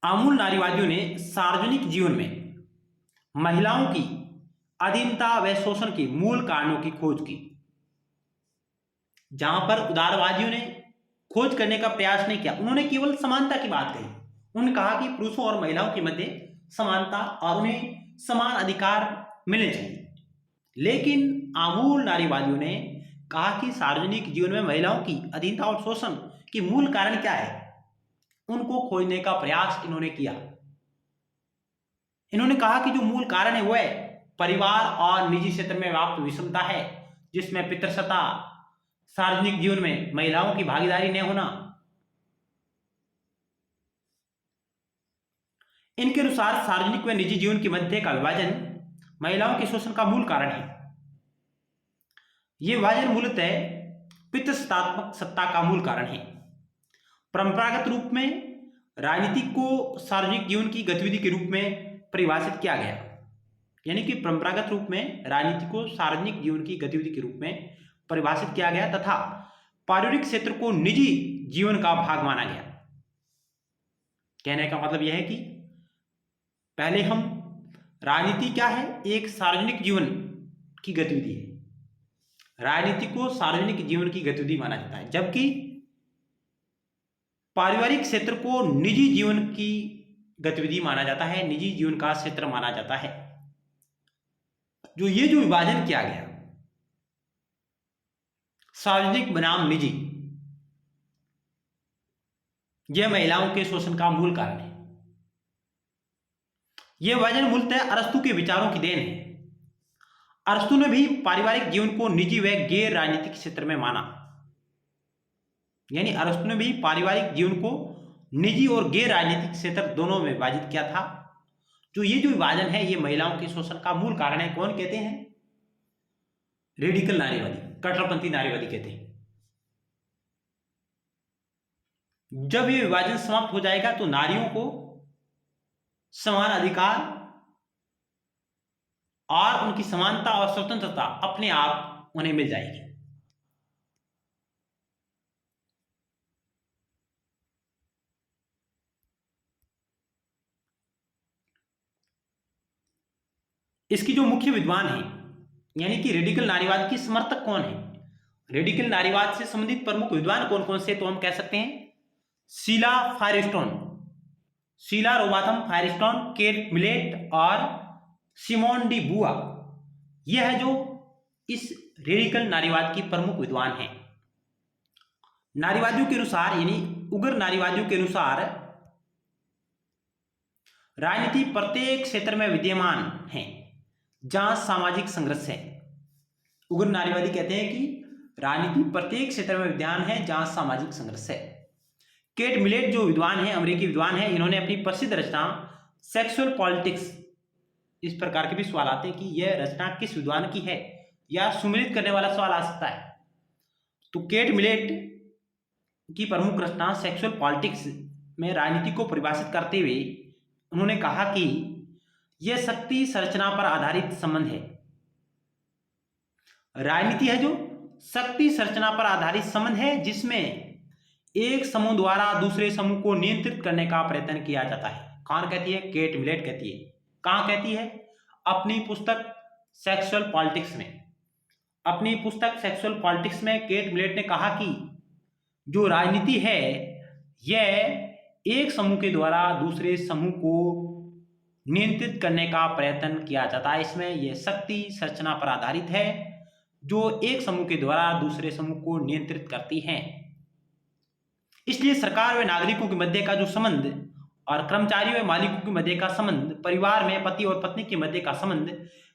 आमूल नारीवादियों ने सार्वजनिक जीवन में महिलाओं की अधीनता व शोषण के मूल कारणों की खोज की, जहां पर उदारवादियों ने खोज करने का प्रयास नहीं किया। उन्होंने केवल समानता की बात कही। उन्होंने कहा कि पुरुषों और महिलाओं के मध्य समानता और उन्हें समान अधिकार मिलने चाहिए। लेकिन आमूल नारीवादियों ने कहा कि सार्वजनिक जीवन में महिलाओं की अधीनता और शोषण के मूल कारण क्या है, उनको खोजने का प्रयास इन्होंने किया। इन्होंने कहा कि जो मूल कारण है वह परिवार और निजी क्षेत्र में व्याप्त विषमता है, जिसमें पितृसत्ता, सार्वजनिक जीवन में महिलाओं की भागीदारी न होना। इनके अनुसार सार्वजनिक व निजी जीवन के मध्य का विभाजन महिलाओं के शोषण का मूल कारण है। यह विभाजन मूलतः पितृसत्तात्मक सत्ता का मूल कारण है। परंपरागत रूप में राजनीति को सार्वजनिक जीवन की गतिविधि के रूप में परिभाषित किया गया, यानी कि परंपरागत रूप में राजनीति को सार्वजनिक जीवन की गतिविधि के रूप में परिभाषित किया गया तथा पारिवारिक क्षेत्र को निजी जीवन का भाग माना गया। कहने का मतलब यह है कि पहले हम राजनीति क्या है, एक सार्वजनिक जीवन की गतिविधि है। राजनीति को सार्वजनिक जीवन की गतिविधि माना जाता है, जबकि पारिवारिक क्षेत्र को निजी जीवन की गतिविधि माना जाता है, निजी जीवन का क्षेत्र माना जाता है। जो विभाजन किया गया सार्वजनिक बनाम निजी, यह महिलाओं के शोषण का मूल कारण है। यह विभाजन मूलतः अरस्तु के विचारों की देन है। अरस्तु ने भी पारिवारिक जीवन को निजी व गैर राजनीतिक क्षेत्र में माना, यानी अरस्तु ने भी पारिवारिक जीवन को निजी और गैर राजनीतिक क्षेत्र दोनों में विभाजित किया था। जो विभाजन है ये महिलाओं के शोषण का मूल कारण है। कौन कहते हैं? रेडिकल नारीवादी, कट्टरपंथी नारीवादी कहते हैं। जब ये विभाजन समाप्त हो जाएगा तो नारियों को समान अधिकार और उनकी समानता और स्वतंत्रता अपने आप उन्हें मिल जाएगी। इसकी जो मुख्य विद्वान है यानी कि रेडिकल नारीवाद की समर्थक कौन है, रेडिकल नारीवाद से संबंधित प्रमुख विद्वान कौन कौन से, तो हम कह सकते हैं Sheila Firestone, Sheila Rowbotham Firestone, Kate Millett और सिमोन डी बुआ। यह है जो इस रेडिकल नारीवाद की प्रमुख विद्वान हैं। नारीवादियों के अनुसार यानी उग्र नारीवादियों के अनुसार राजनीति प्रत्येक क्षेत्र में विद्यमान है जहां सामाजिक संघर्ष है। उग्र नारीवादी कहते हैं कि राजनीति प्रत्येक क्षेत्र में विद्यमान है जहां सामाजिक संघर्ष है। केट मिलेट जो विद्वान है, अमेरिकी विद्वान है, इन्होंने अपनी प्रसिद्ध रचना सेक्सुअल पॉलिटिक्स, इस प्रकार के भी सवाल आते हैं कि यह रचना किस विद्वान की है या सुमेलित करने वाला सवाल आ सकता है। तो केट मिलेट की प्रमुख रचना सेक्सुअल पॉलिटिक्स में राजनीति को परिभाषित करते हुए उन्होंने कहा कि यह शक्ति संरचना पर आधारित संबंध है। राजनीति है जो शक्ति संरचना पर आधारित संबंध है जिसमें एक समूह द्वारा दूसरे समूह को नियंत्रित करने का प्रयत्न किया जाता है। कौन कहती है? केट मिलेट कहती है। कहां कहती है? अपनी पुस्तक सेक्सुअल पॉलिटिक्स में। अपनी पुस्तक सेक्सुअल पॉलिटिक्स में केट मिलेट ने कहा कि जो राजनीति है यह एक समूह के द्वारा दूसरे समूह को नियंत्रित करने का प्रयत्न किया जाता है। इसमें यह शक्ति संरचना पर आधारित है जो एक समूह के द्वारा दूसरे समूह को नियंत्रित करती है। इसलिए सरकार व नागरिकों के मध्य का जो संबंध और कर्मचारी व मालिकों के मध्य का संबंध, परिवार में पति और पत्नी के मध्य का संबंध,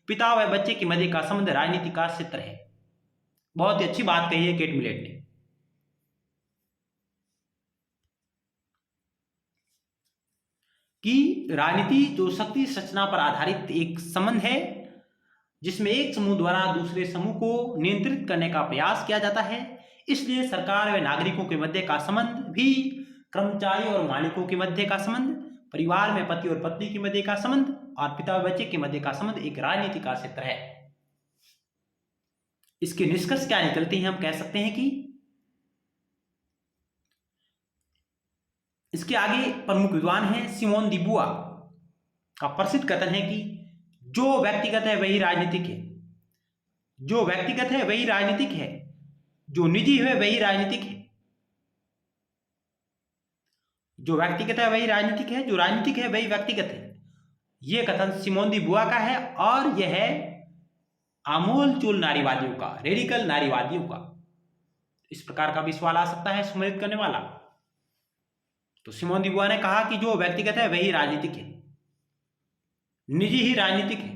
पिता व बच्चे के मध्य का संबंध राजनीति का क्षेत्र है। बहुत ही अच्छी बात कही है केट मिलेट ने। कि राजनीति जो शक्ति संरचना पर आधारित एक संबंध है जिसमें एक समूह द्वारा दूसरे समूह को नियंत्रित करने का प्रयास किया जाता है। इसलिए सरकार व नागरिकों के मध्य का संबंध भी, कर्मचारी और मालिकों के मध्य का संबंध, परिवार में पति और पत्नी के मध्य का संबंध और पिता और बच्चे के मध्य का संबंध एक राजनीति का क्षेत्र है। इसके निष्कर्ष क्या निकलते हैं? हम कह सकते हैं कि इसके आगे प्रमुख विद्वान है सिमोन दी बुआ का प्रसिद्ध कथन है कि जो व्यक्तिगत है वही राजनीतिक है, जो व्यक्तिगत है वही राजनीतिक है, जो निजी है वही राजनीतिक है, जो व्यक्तिगत है वही राजनीतिक है, जो राजनीतिक है वही व्यक्तिगत है। यह कथन सिमोन दी बुआ का है और यह है आमूल चूल नारीवादियों का, रेडिकल नारीवादियों का। इस प्रकार का भी सवाल आ सकता है सुमेलित करने वाला। तो सिमोन दी बुआ ने कहा कि जो व्यक्तिगत है वही राजनीतिक है, निजी ही राजनीतिक है।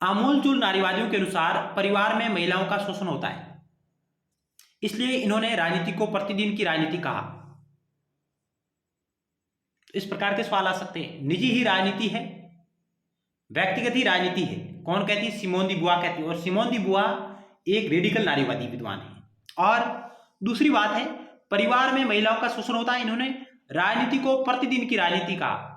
आमूल चूल नारीवादियों के अनुसार परिवार में महिलाओं का शोषण होता है, इसलिए इन्होंने राजनीति को प्रतिदिन की राजनीति कहा। इस प्रकार के सवाल आ सकते हैं। निजी ही राजनीति है, व्यक्तिगत ही राजनीति है। कौन कहती है? सिमोन दी बुआ कहती है। और सिमोन दी बुआ एक रेडिकल नारीवादी विद्वान है। और दूसरी बात है, परिवार में महिलाओं का शोषण होता है, इन्होंने राजनीति को प्रतिदिन की राजनीति कहा।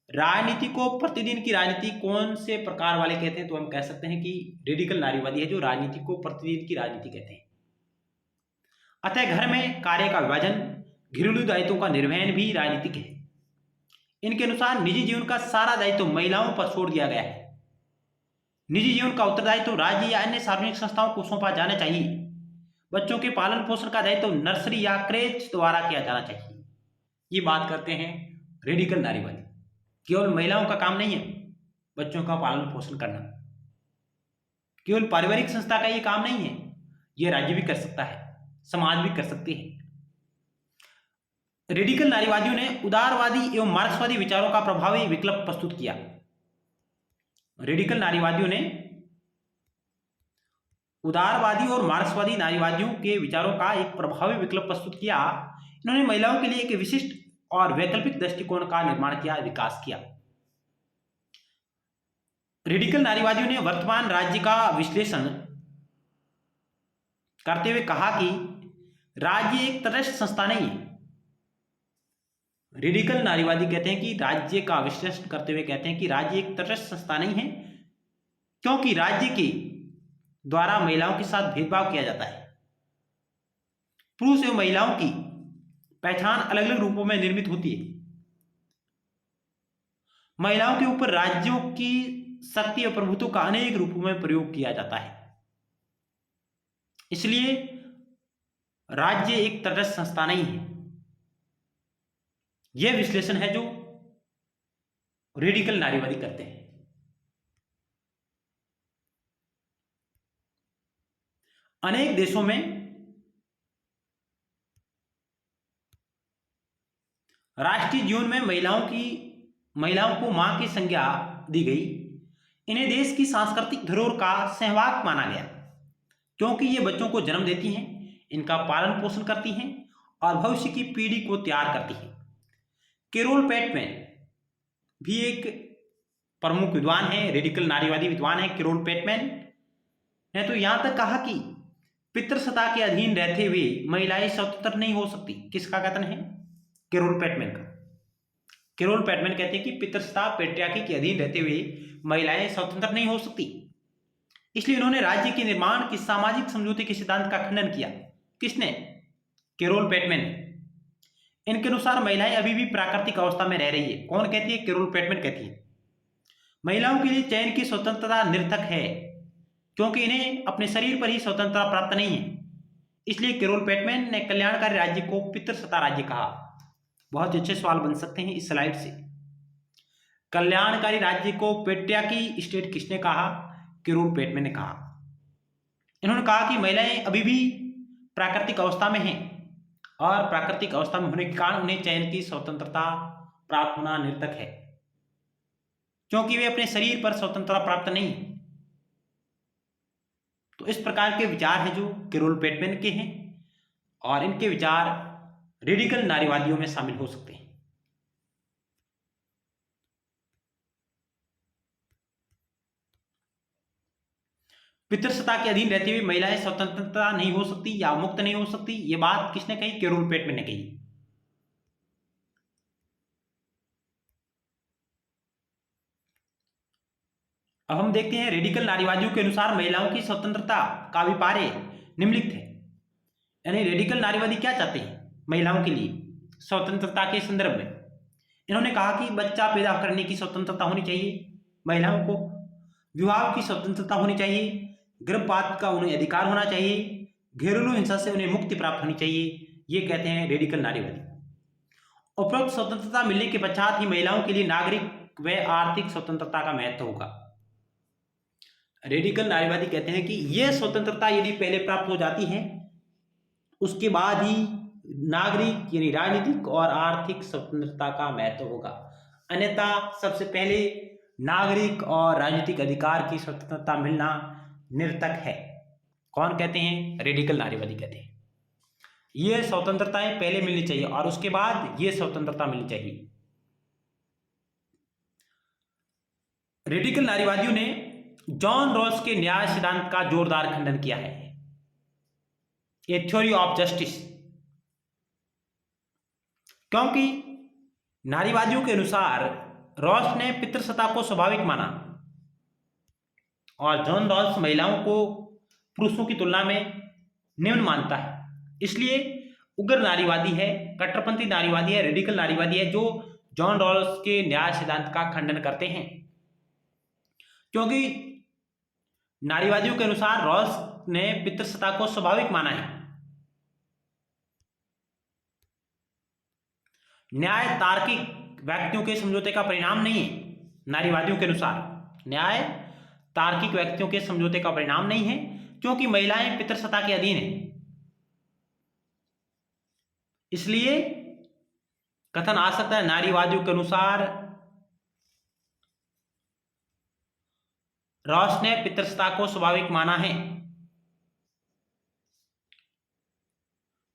राजनीति को प्रतिदिन की राजनीति कौन से प्रकार वाले कहते हैं? तो हम कह सकते हैं कि रेडिकल नारीवादी है जो राजनीति को प्रतिदिन की राजनीति कहते हैं। अतः घर में कार्य का विभाजन, घरेलू दायित्वों का निर्वहन भी राजनीतिक है। इनके अनुसार निजी जीवन का सारा दायित्व महिलाओं पर छोड़ दिया गया है। निजी जीवन का उत्तरदायित्व राज्य या अन्य सार्वजनिक संस्थाओं को सौंपा जाना चाहिए। बच्चों के पालन पोषण का दायित्व नर्सरी या क्रेच द्वारा किया जाना चाहिए। ये बात करते हैं रेडिकल नारीवादी। केवल महिलाओं का काम नहीं है बच्चों का पालन पोषण करना, केवल पारिवारिक संस्था का ये काम नहीं है, ये राज्य भी कर सकता है, समाज भी कर सकते हैं। रेडिकल नारीवादियों ने उदारवादी एवं मार्क्सवादी विचारों का प्रभावी विकल्प प्रस्तुत किया। रेडिकल नारीवादियों ने उदारवादी और मार्क्सवादी नारीवादियों के विचारों का एक प्रभावी विकल्प प्रस्तुत किया। इन्होंने महिलाओं के लिए एक विशिष्ट और वैकल्पिक दृष्टिकोण का निर्माण किया, विकास किया। रेडिकल नारीवादियों ने वर्तमान राज्य का विश्लेषण करते हुए कहा कि राज्य एक तटस्थ संस्था नहीं है। रेडिकल नारीवादी कहते हैं कि राज्य का विश्लेषण करते हुए कहते हैं कि राज्य एक तटस्थ संस्था नहीं है, क्योंकि राज्य के द्वारा महिलाओं के साथ भेदभाव किया जाता है। पुरुष एवं महिलाओं की पहचान अलग अलग रूपों में निर्मित होती है। महिलाओं के ऊपर राज्यों की शक्ति और प्रभुत्व का अनेक रूपों में प्रयोग किया जाता है। इसलिए राज्य एक तटस्थ संस्था नहीं है। यह विश्लेषण है जो रेडिकल नारीवादी करते हैं। अनेक देशों में राष्ट्रीय जीवन में महिलाओं को मां की संज्ञा दी गई। इन्हें देश की सांस्कृतिक धरोहर का सहभाग माना गया, क्योंकि ये बच्चों को जन्म देती हैं, इनका पालन पोषण करती हैं और भविष्य की पीढ़ी को तैयार करती हैं। कैरोल पेटमैन भी एक प्रमुख विद्वान है, रेडिकल नारीवादी विद्वान है। कैरोल पेटमैन ने तो यहां तक कहा कि पितृसत्ता के अधीन रहते हुए महिलाएं स्वतंत्र नहीं हो सकती। किसका कथन है? कैरोल पेटमैन का। कैरोल पेटमैन कहते हैं कि पितृसत्ता पैट्रियार्की के अधीन रहते हुए महिलाएं स्वतंत्र नहीं हो सकती। इसलिए उन्होंने राज्य के निर्माण की सामाजिक समझौते के सिद्धांत का खंडन किया। किसने? कैरोल पेटमैन ने। इनके अनुसार महिलाएं अभी भी प्राकृतिक अवस्था में रह रही है। कौन कहती है? कैरोल पेटमैन कहती है। महिलाओं के लिए चयन की स्वतंत्रता निरर्थक है, क्योंकि इन्हें अपने शरीर पर ही स्वतंत्रता प्राप्त नहीं है। इसलिए कैरोल पेटमैन ने कल्याणकारी राज्य को पितृसत्ता राज्य कहा। बहुत अच्छे सवाल बन सकते हैं इस स्लाइड से। कल्याणकारी राज्य को पैट्रियार्की स्टेट किसने कहा? कैरोल पेटमैन ने कहा। इन्होंने कहा कि महिलाएं अभी भी प्राकृतिक अवस्था में हैं और प्राकृतिक अवस्था में होने के कारण उन्हें चयन की स्वतंत्रता प्राप्त होना निरर्थक है, क्योंकि वे अपने शरीर पर स्वतंत्रता प्राप्त नहीं है। तो इस प्रकार के विचार हैं जो कैरोल पेटमैन के हैं, और इनके विचार रेडिकल नारीवादियों में शामिल हो सकते हैं। पितृसत्ता के अधीन रहते हुए महिलाएं स्वतंत्रता नहीं हो सकती या मुक्त नहीं हो सकती, यह बात किसने कही? कैरोल पेटमैन ने कही। अब हम देखते हैं रेडिकल नारीवादियों के अनुसार महिलाओं की स्वतंत्रता का अभिप्राय निम्नलिखित है। यानी रेडिकल नारीवादी क्या चाहते हैं महिलाओं के लिए स्वतंत्रता के संदर्भ में? इन्होंने कहा कि बच्चा पैदा करने की स्वतंत्रता होनी चाहिए महिलाओं को, विवाह की स्वतंत्रता होनी चाहिए, गर्भपात का उन्हें अधिकार होना चाहिए, घरेलू हिंसा से उन्हें मुक्ति प्राप्त होनी चाहिए। ये कहते हैं रेडिकल नारीवादी। उपरोक्त स्वतंत्रता मिलने के पश्चात ही महिलाओं के लिए नागरिक व आर्थिक स्वतंत्रता का महत्व होगा। रेडिकल नारीवादी कहते हैं कि यह स्वतंत्रता यदि पहले प्राप्त हो जाती है, उसके बाद ही नागरिक यानी राजनीतिक और आर्थिक स्वतंत्रता का महत्व होगा। अन्यथा सबसे पहले नागरिक और राजनीतिक अधिकार की स्वतंत्रता मिलना निरर्थक है। कौन कहते हैं? रेडिकल नारीवादी कहते हैं ये स्वतंत्रताएं पहले मिलनी चाहिए और उसके बाद ये स्वतंत्रता मिलनी चाहिए। रेडिकल नारीवादियों ने जॉन रॉल्स के न्याय सिद्धांत का जोरदार खंडन किया है, ए थ्योरी ऑफ जस्टिस, क्योंकि नारीवादियों के अनुसार रॉल्स ने पितृसत्ता को स्वाभाविक माना और जॉन रॉल्स महिलाओं को पुरुषों की तुलना में निम्न मानता है। इसलिए उग्र नारीवादी है, कट्टरपंथी नारीवादी है, रेडिकल नारीवादी है जो जॉन रॉल्स के न्याय सिद्धांत का खंडन करते हैं। क्योंकि नारीवादियों के अनुसार रॉल्स ने पितृसत्ता को स्वाभाविक माना है। न्याय तार्किक व्यक्तियों के समझौते का परिणाम नहीं है। नारीवादियों के अनुसार न्याय तार्किक व्यक्तियों के समझौते का परिणाम नहीं है, क्योंकि महिलाएं पितृसत्ता के अधीन हैं। इसलिए कथन आ सकता है नारीवादियों के अनुसार रॉल्स ने पितृसत्ता को स्वाभाविक माना है।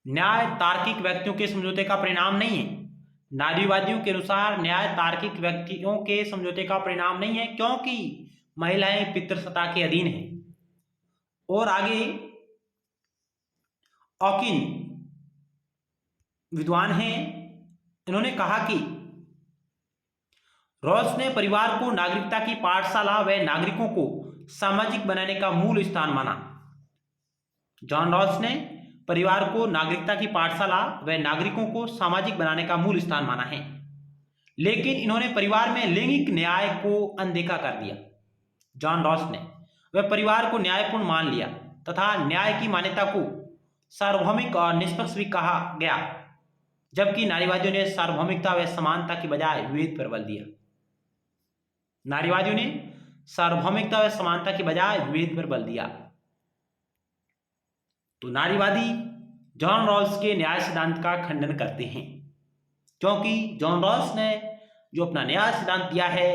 न्याय तार्किक व्यक्तियों के समझौते का परिणाम नहीं है। नारीवादियों के अनुसार न्याय तार्किक व्यक्तियों के समझौते का परिणाम नहीं है, क्योंकि महिलाएं पितृसत्ता के अधीन हैं। और आगे ऑकिन विद्वान हैं, इन्होंने कहा कि रॉल्स ने परिवार को नागरिकता की पाठशाला व नागरिकों को सामाजिक बनाने का मूल स्थान माना। जॉन रॉल्स ने परिवार को नागरिकता की पाठशाला व नागरिकों को सामाजिक बनाने का मूल स्थान माना है, लेकिन इन्होंने परिवार में लैंगिक न्याय को अनदेखा कर दिया। जॉन रॉस ने वह परिवार को न्यायपूर्ण मान लिया तथा न्याय की मान्यता को सार्वभौमिक और निष्पक्ष भी कहा गया, जबकि नारीवादियों ने सार्वभौमिकता व समानता की बजाय विभेद पर बल दिया। नारीवादियों ने सार्वभौमिकता व समानता की बजाय विभेद पर बल दिया। तो नारीवादी जॉन रॉल्स के न्याय सिद्धांत का खंडन करते हैं, क्योंकि जॉन रॉल्स ने जो अपना न्याय सिद्धांत दिया है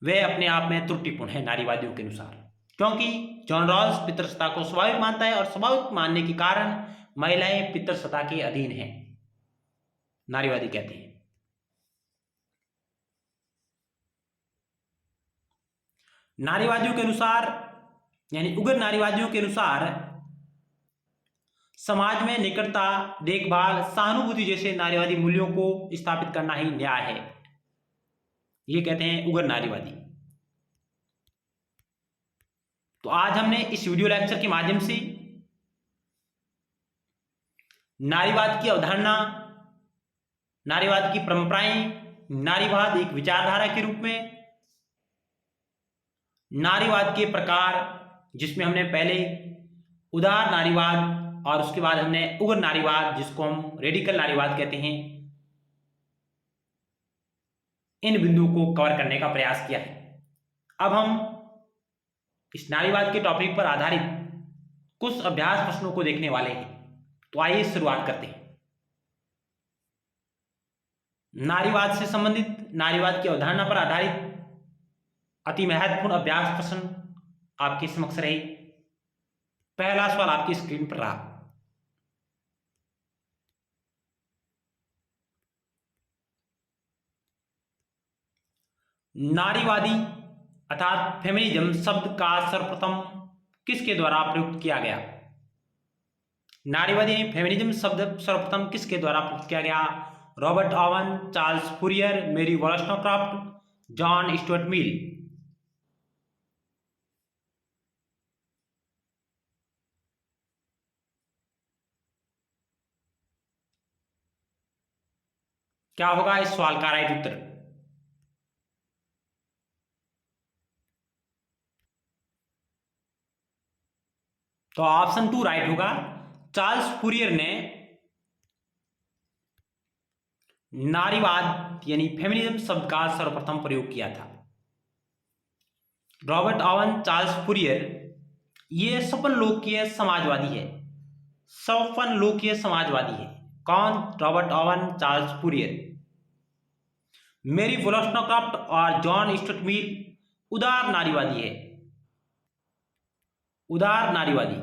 वह अपने आप में त्रुटिपूर्ण है नारीवादियों के अनुसार, क्योंकि जॉन रॉल्स पितृसत्ता को स्वाभाविक मानता है और स्वाभाविक मानने के कारण महिलाएं पितृसत्ता के अधीन हैं, नारीवादी कहते हैं। नारीवादियों के अनुसार यानी उग्र नारीवादियों के अनुसार समाज में निकटता, देखभाल, सहानुभूति जैसे नारीवादी मूल्यों को स्थापित करना ही न्याय है, ये कहते हैं उग्र नारीवादी। तो आज हमने इस वीडियो लेक्चर के माध्यम से नारीवाद की अवधारणा, नारीवाद की परंपराएं, नारीवाद एक विचारधारा के रूप में, नारीवाद के प्रकार जिसमें हमने पहले उदार नारीवाद और उसके बाद हमने उग्र नारीवाद जिसको हम रेडिकल नारीवाद कहते हैं, इन बिंदुओं को कवर करने का प्रयास किया है। अब हम इस नारीवाद के टॉपिक पर आधारित कुछ अभ्यास प्रश्नों को देखने वाले हैं। तो आइए शुरुआत करते हैं। नारीवाद से संबंधित, नारीवाद की अवधारणा पर आधारित अति महत्वपूर्ण अभ्यास प्रश्न आपके समक्ष रहे। पहला सवाल आपकी स्क्रीन पर रहा। नारीवादी अर्थात फेमिनिज्म शब्द का सर्वप्रथम किसके द्वारा प्रयुक्त किया गया? नारीवादी फेमिनिज्म शब्द सर्वप्रथम किसके द्वारा प्रयुक्त किया गया? रॉबर्ट ओवन, चार्ल्स फूरियर, मेरी वॉलस्टोक्राफ्ट, जॉन स्टुअर्ट मिल। क्या होगा इस सवाल का राइट उत्तर? तो ऑप्शन 2 राइट होगा। चार्ल्स फूरियर ने नारीवाद यानी फेमिनिज्म शब्द का सर्वप्रथम प्रयोग किया था। रॉबर्ट ओवन, चार्ल्स फूरियर ये सपन लोकप्रिय समाजवादी है, सपन लोकप्रिय समाजवादी है। कौन? Robert oven, Charles Fourier. मेरी वॉलस्टोक्राफ्ट और जॉन स्टुअर्ट मिल उदार नारीवादी है, उदार नारीवादी।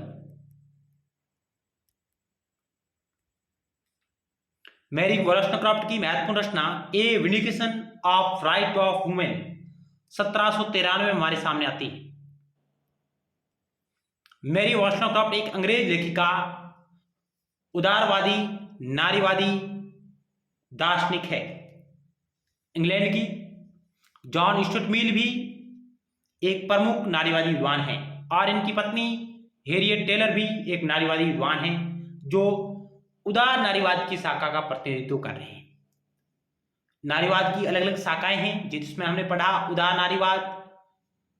मेरी वॉलस्टोक्राफ्ट की महत्वपूर्ण रचना a vindication of right of women 1793 में हमारे सामने आती है। मेरी वॉलस्टोक्राफ्ट एक अंग्रेज लेखिका, उदारवादी, नारीवादी दार्शनिक है, इंग्लैंड की। जॉन स्टुअर्ट मिल भी एक प्रमुख नारीवादी विद्वान है और इनकी पत्नी हैरियट टेलर भी एक नारीवादी विद्वान है जो उदार नारीवाद की शाखा का प्रतिनिधित्व कर रहे हैं। नारीवाद की अलग अलग शाखाएं हैं जिसमें हमने पढ़ा उदार नारीवाद,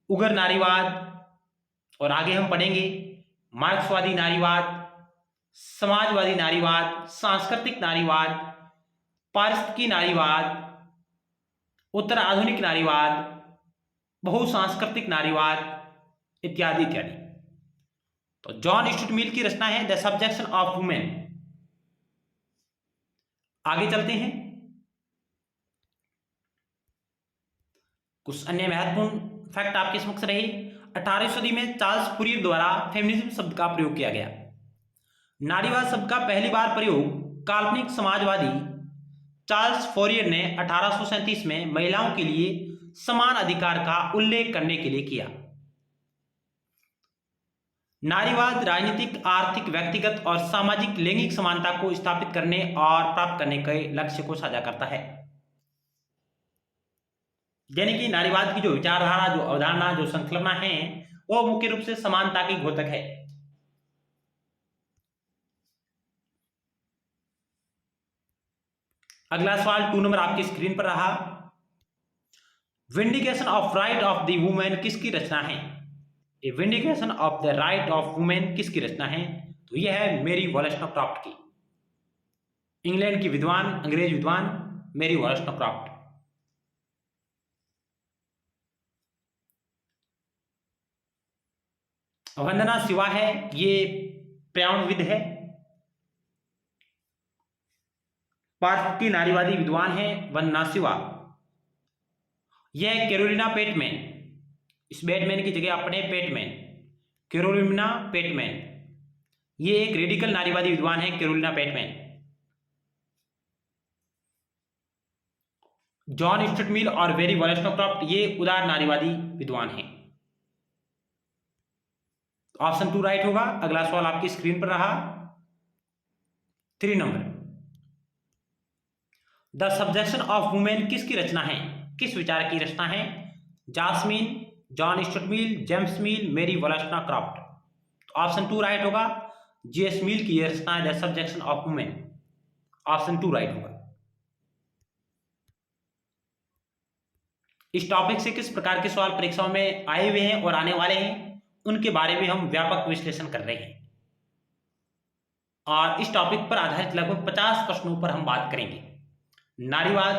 उग्र नारीवाद और आगे हम पढ़ेंगे मार्क्सवादी नारीवाद, समाजवादी नारीवाद, सांस्कृतिक नारीवाद, पारिस्थितिकी नारीवाद, उत्तर आधुनिक नारीवाद, बहुसांस्कृतिक नारीवाद इत्यादि इत्यादि। तो जॉन स्टुअर्ट मिल की रचना है द सब्जेक्शन ऑफ वुमेन। आगे चलते हैं। कुछ अन्य महत्वपूर्ण फैक्ट आपके समक्ष रहे। 18वीं सदी में चार्ल्स फूरियर द्वारा फेमिनिज्म शब्द का प्रयोग किया गया। नारीवाद शब्द का पहली बार प्रयोग काल्पनिक समाजवादी चार्ल्स फूरियर ने 1837 में महिलाओं के लिए समान अधिकार का उल्लेख करने के लिए किया। नारीवाद राजनीतिक, आर्थिक, व्यक्तिगत और सामाजिक लैंगिक समानता को स्थापित करने और प्राप्त करने के लक्ष्य को साझा करता है। यानी कि नारीवाद की जो विचारधारा, जो अवधारणा, जो संकल्पना है वो मुख्य रूप से समानता की घोषक है। अगला सवाल 2 नंबर आपकी स्क्रीन पर रहा। Vindication of right of the women किसकी रचना है? A vindication of the right of women किसकी रचना है? तो यह है मेरी वॉलस्टोक्राफ्ट की, इंग्लैंड की विद्वान, अंग्रेज विद्वान मेरी वॉलस्टोक्राफ्ट। वंदना शिवा है, ये पर्यावरणविद है, पार्थ की नारीवादी विद्वान है वंदना शिवा। यह कैरोलिना पेटमैन, इस बैटमैन की जगह अपने पेटमैन, कैरोलिना पेटमैन, ये एक रेडिकल नारीवादी विद्वान है कैरोलिना पेटमैन। जॉन स्टुअर्ट मिल और मेरी वॉलस्टोक्राफ्ट ये उदार नारीवादी विद्वान हैं। ऑप्शन 2 राइट होगा। अगला सवाल आपकी स्क्रीन पर रहा 3 number. The subjection of women किसकी रचना है? किस विचार की रचना है? जास्मिन, जॉन स्टुअर्ट मिल, जेम्स मिल, मेरी वॉलस्टोक्राफ्ट। तो ऑप्शन 2 राइट होगा। जेएस मिल की रचना है the subjection of women. Option 2 right होगा। इस टॉपिक से किस प्रकार के सवाल परीक्षाओं में आए हुए हैं और आने वाले हैं उनके बारे में हम व्यापक विश्लेषण कर रहे हैं, और इस टॉपिक पर आधारित लगभग 50 प्रश्नों पर हम बात करेंगे। नारीवाद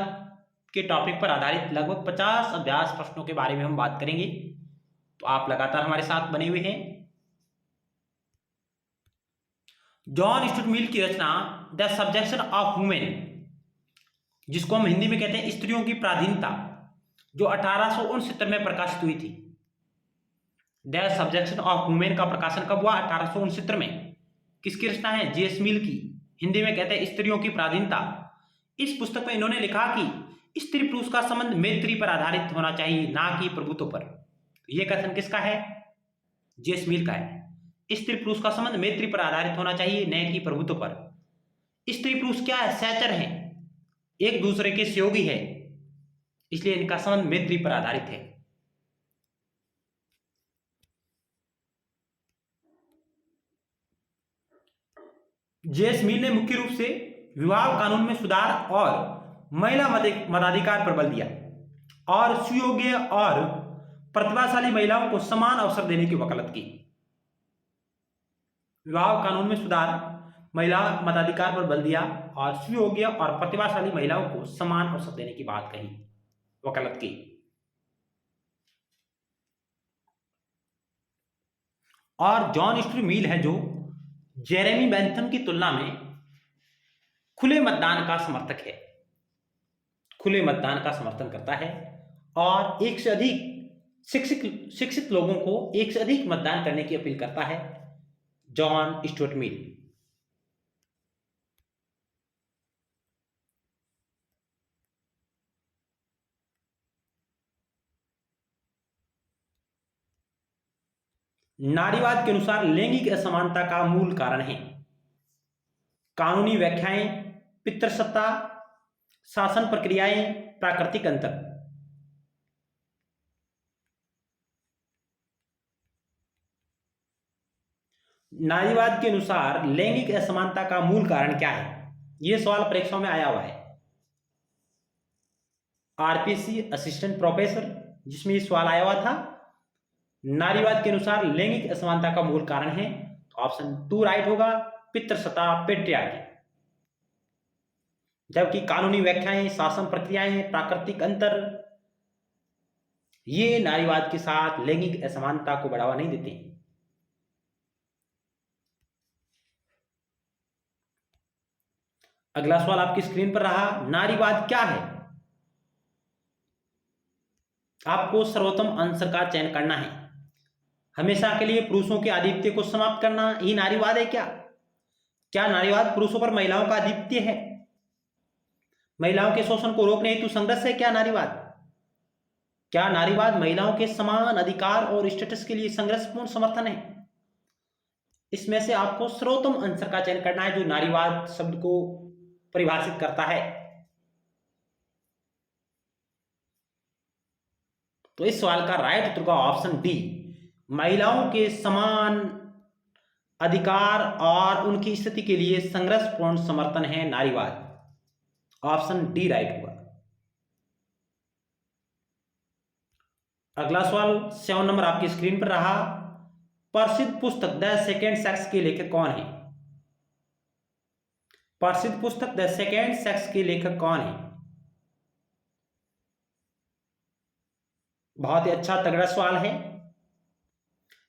के टॉपिक पर आधारित लगभग 50 अभ्यास प्रश्नों के बारे में हम बात करेंगे, तो आप लगातार हमारे साथ बने हुए हैं। जॉन स्टुअर्ट मिल की रचना द सब्जेक्शन ऑफ वुमेन, जिसको हम हिंदी में कहते हैं स्त्रियों की पराधीनता, जो 1869 में प्रकाशित हुई थी। द सब्जेक्शन ऑफ वुमेन का प्रकाशन कब हुआ? 1869 में। किसकी रचना है? जेएस मिल की, हिंदी में कहते हैं स्त्रियों की पराधीनता। इस पुस्तक में इन्होंने लिखा कि स्त्री पुरुष का संबंध मैत्री पर आधारित होना चाहिए, ना कि प्रभुत्व पर। यह कथन किसका है? जेएस मिल का है। स्त्री पुरुष का संबंध मैत्री पर आधारित होना चाहिए, न कि प्रभुत्व पर। स्त्री पुरुष क्या है? सहचर है, एक दूसरे के सहयोगी है, इसलिए इनका संबंध मैत्री पर आधारित है। जेएस मिल ने मुख्य रूप से विवाह कानून में सुधार और महिला मताधिकार पर बल दिया और सुयोग्य और प्रतिभाशाली महिलाओं को समान अवसर देने की वकालत की। विवाह कानून में सुधार, महिला मताधिकार पर बल दिया और सुयोग्य और प्रतिभाशाली महिलाओं को समान अवसर देने की बात कही, वकालत की। और जॉन स्टुअर्ट मिल है जो जेरेमी बेंथम की तुलना में खुले मतदान का समर्थक है, खुले मतदान का समर्थन करता है और एक से अधिक शिक्षित लोगों को एक से अधिक मतदान करने की अपील करता है। जॉन स्टुअर्ट मिल। नारीवाद के अनुसार लैंगिक असमानता का मूल कारण है कानूनी व्याख्याएं, पितृसत्ता, शासन प्रक्रियाएं, प्राकृतिक अंतर। नारीवाद के अनुसार लैंगिक असमानता का मूल कारण क्या है? यह सवाल परीक्षाओं में आया हुआ है। आरपीसी असिस्टेंट प्रोफेसर, जिसमें यह सवाल आया हुआ था। नारीवाद के अनुसार लैंगिक असमानता का मूल कारण है, तो ऑप्शन 2 राइट होगा, पितृसत्ता, पेट्रियार्की। जबकि कानूनी व्याख्याएं, शासन प्रक्रियाएं, प्राकृतिक अंतर, ये नारीवाद के साथ लैंगिक असमानता को बढ़ावा नहीं देते। अगला सवाल आपकी स्क्रीन पर रहा, नारीवाद क्या है? आपको सर्वोत्तम आंसर का चयन करना है। हमेशा के लिए पुरुषों के आधिपत्य को समाप्त करना ही नारीवाद है क्या? क्या नारीवाद पुरुषों पर महिलाओं का आधिपत्य है? महिलाओं के शोषण को रोकने हेतु संघर्ष है क्या नारीवाद? क्या नारीवाद महिलाओं के समान अधिकार और स्टेटस के लिए संघर्षपूर्ण समर्थन है? इसमें से आपको सर्वोत्तम आंसर का चयन करना है जो नारीवाद शब्द को परिभाषित करता है। तो इस सवाल का राइट उत्तर का ऑप्शन डी, महिलाओं के समान अधिकार और उनकी स्थिति के लिए संघर्षपूर्ण समर्थन है नारीवाद। ऑप्शन डी राइट होगा। अगला सवाल 7 नंबर आपकी स्क्रीन पर रहा। प्रसिद्ध पुस्तक द सेकेंड सेक्स के लेखक कौन है? प्रसिद्ध पुस्तक द सेकेंड सेक्स के लेखक कौन है? बहुत ही अच्छा तगड़ा सवाल है।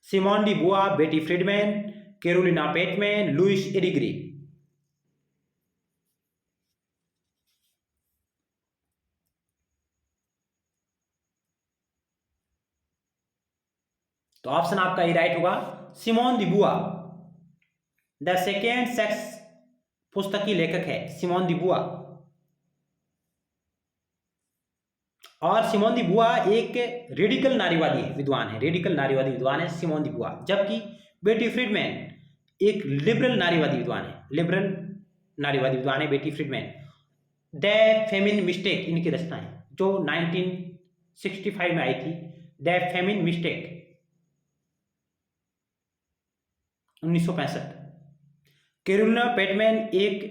सिमोन डी बुआ, बेटी फ्रीडमैन, कैरोलिना पेटमैन, लुइस एरिग्रे। तो ऑप्शन आपका ही राइट होगा, सिमोन दी बुआ। द सेकेंड सेक्स पुस्तक की लेखक है सिमोन दी बुआ। और सिमोन दी बुआ एक रेडिकल नारीवादी विद्वान है, रेडिकल नारीवादी विद्वान है सिमोन दी बुआ। जबकि बेटी फ्रीडमैन एक लिबरल नारीवादी विद्वान है, लिबरल नारीवादी विद्वान है बेटी फ्रीडमैन। द फेमिन मिस्टेक इनकी रचना है, जो 1965 में आई थी। The feminine mystique 1965। Carolina Pateman एक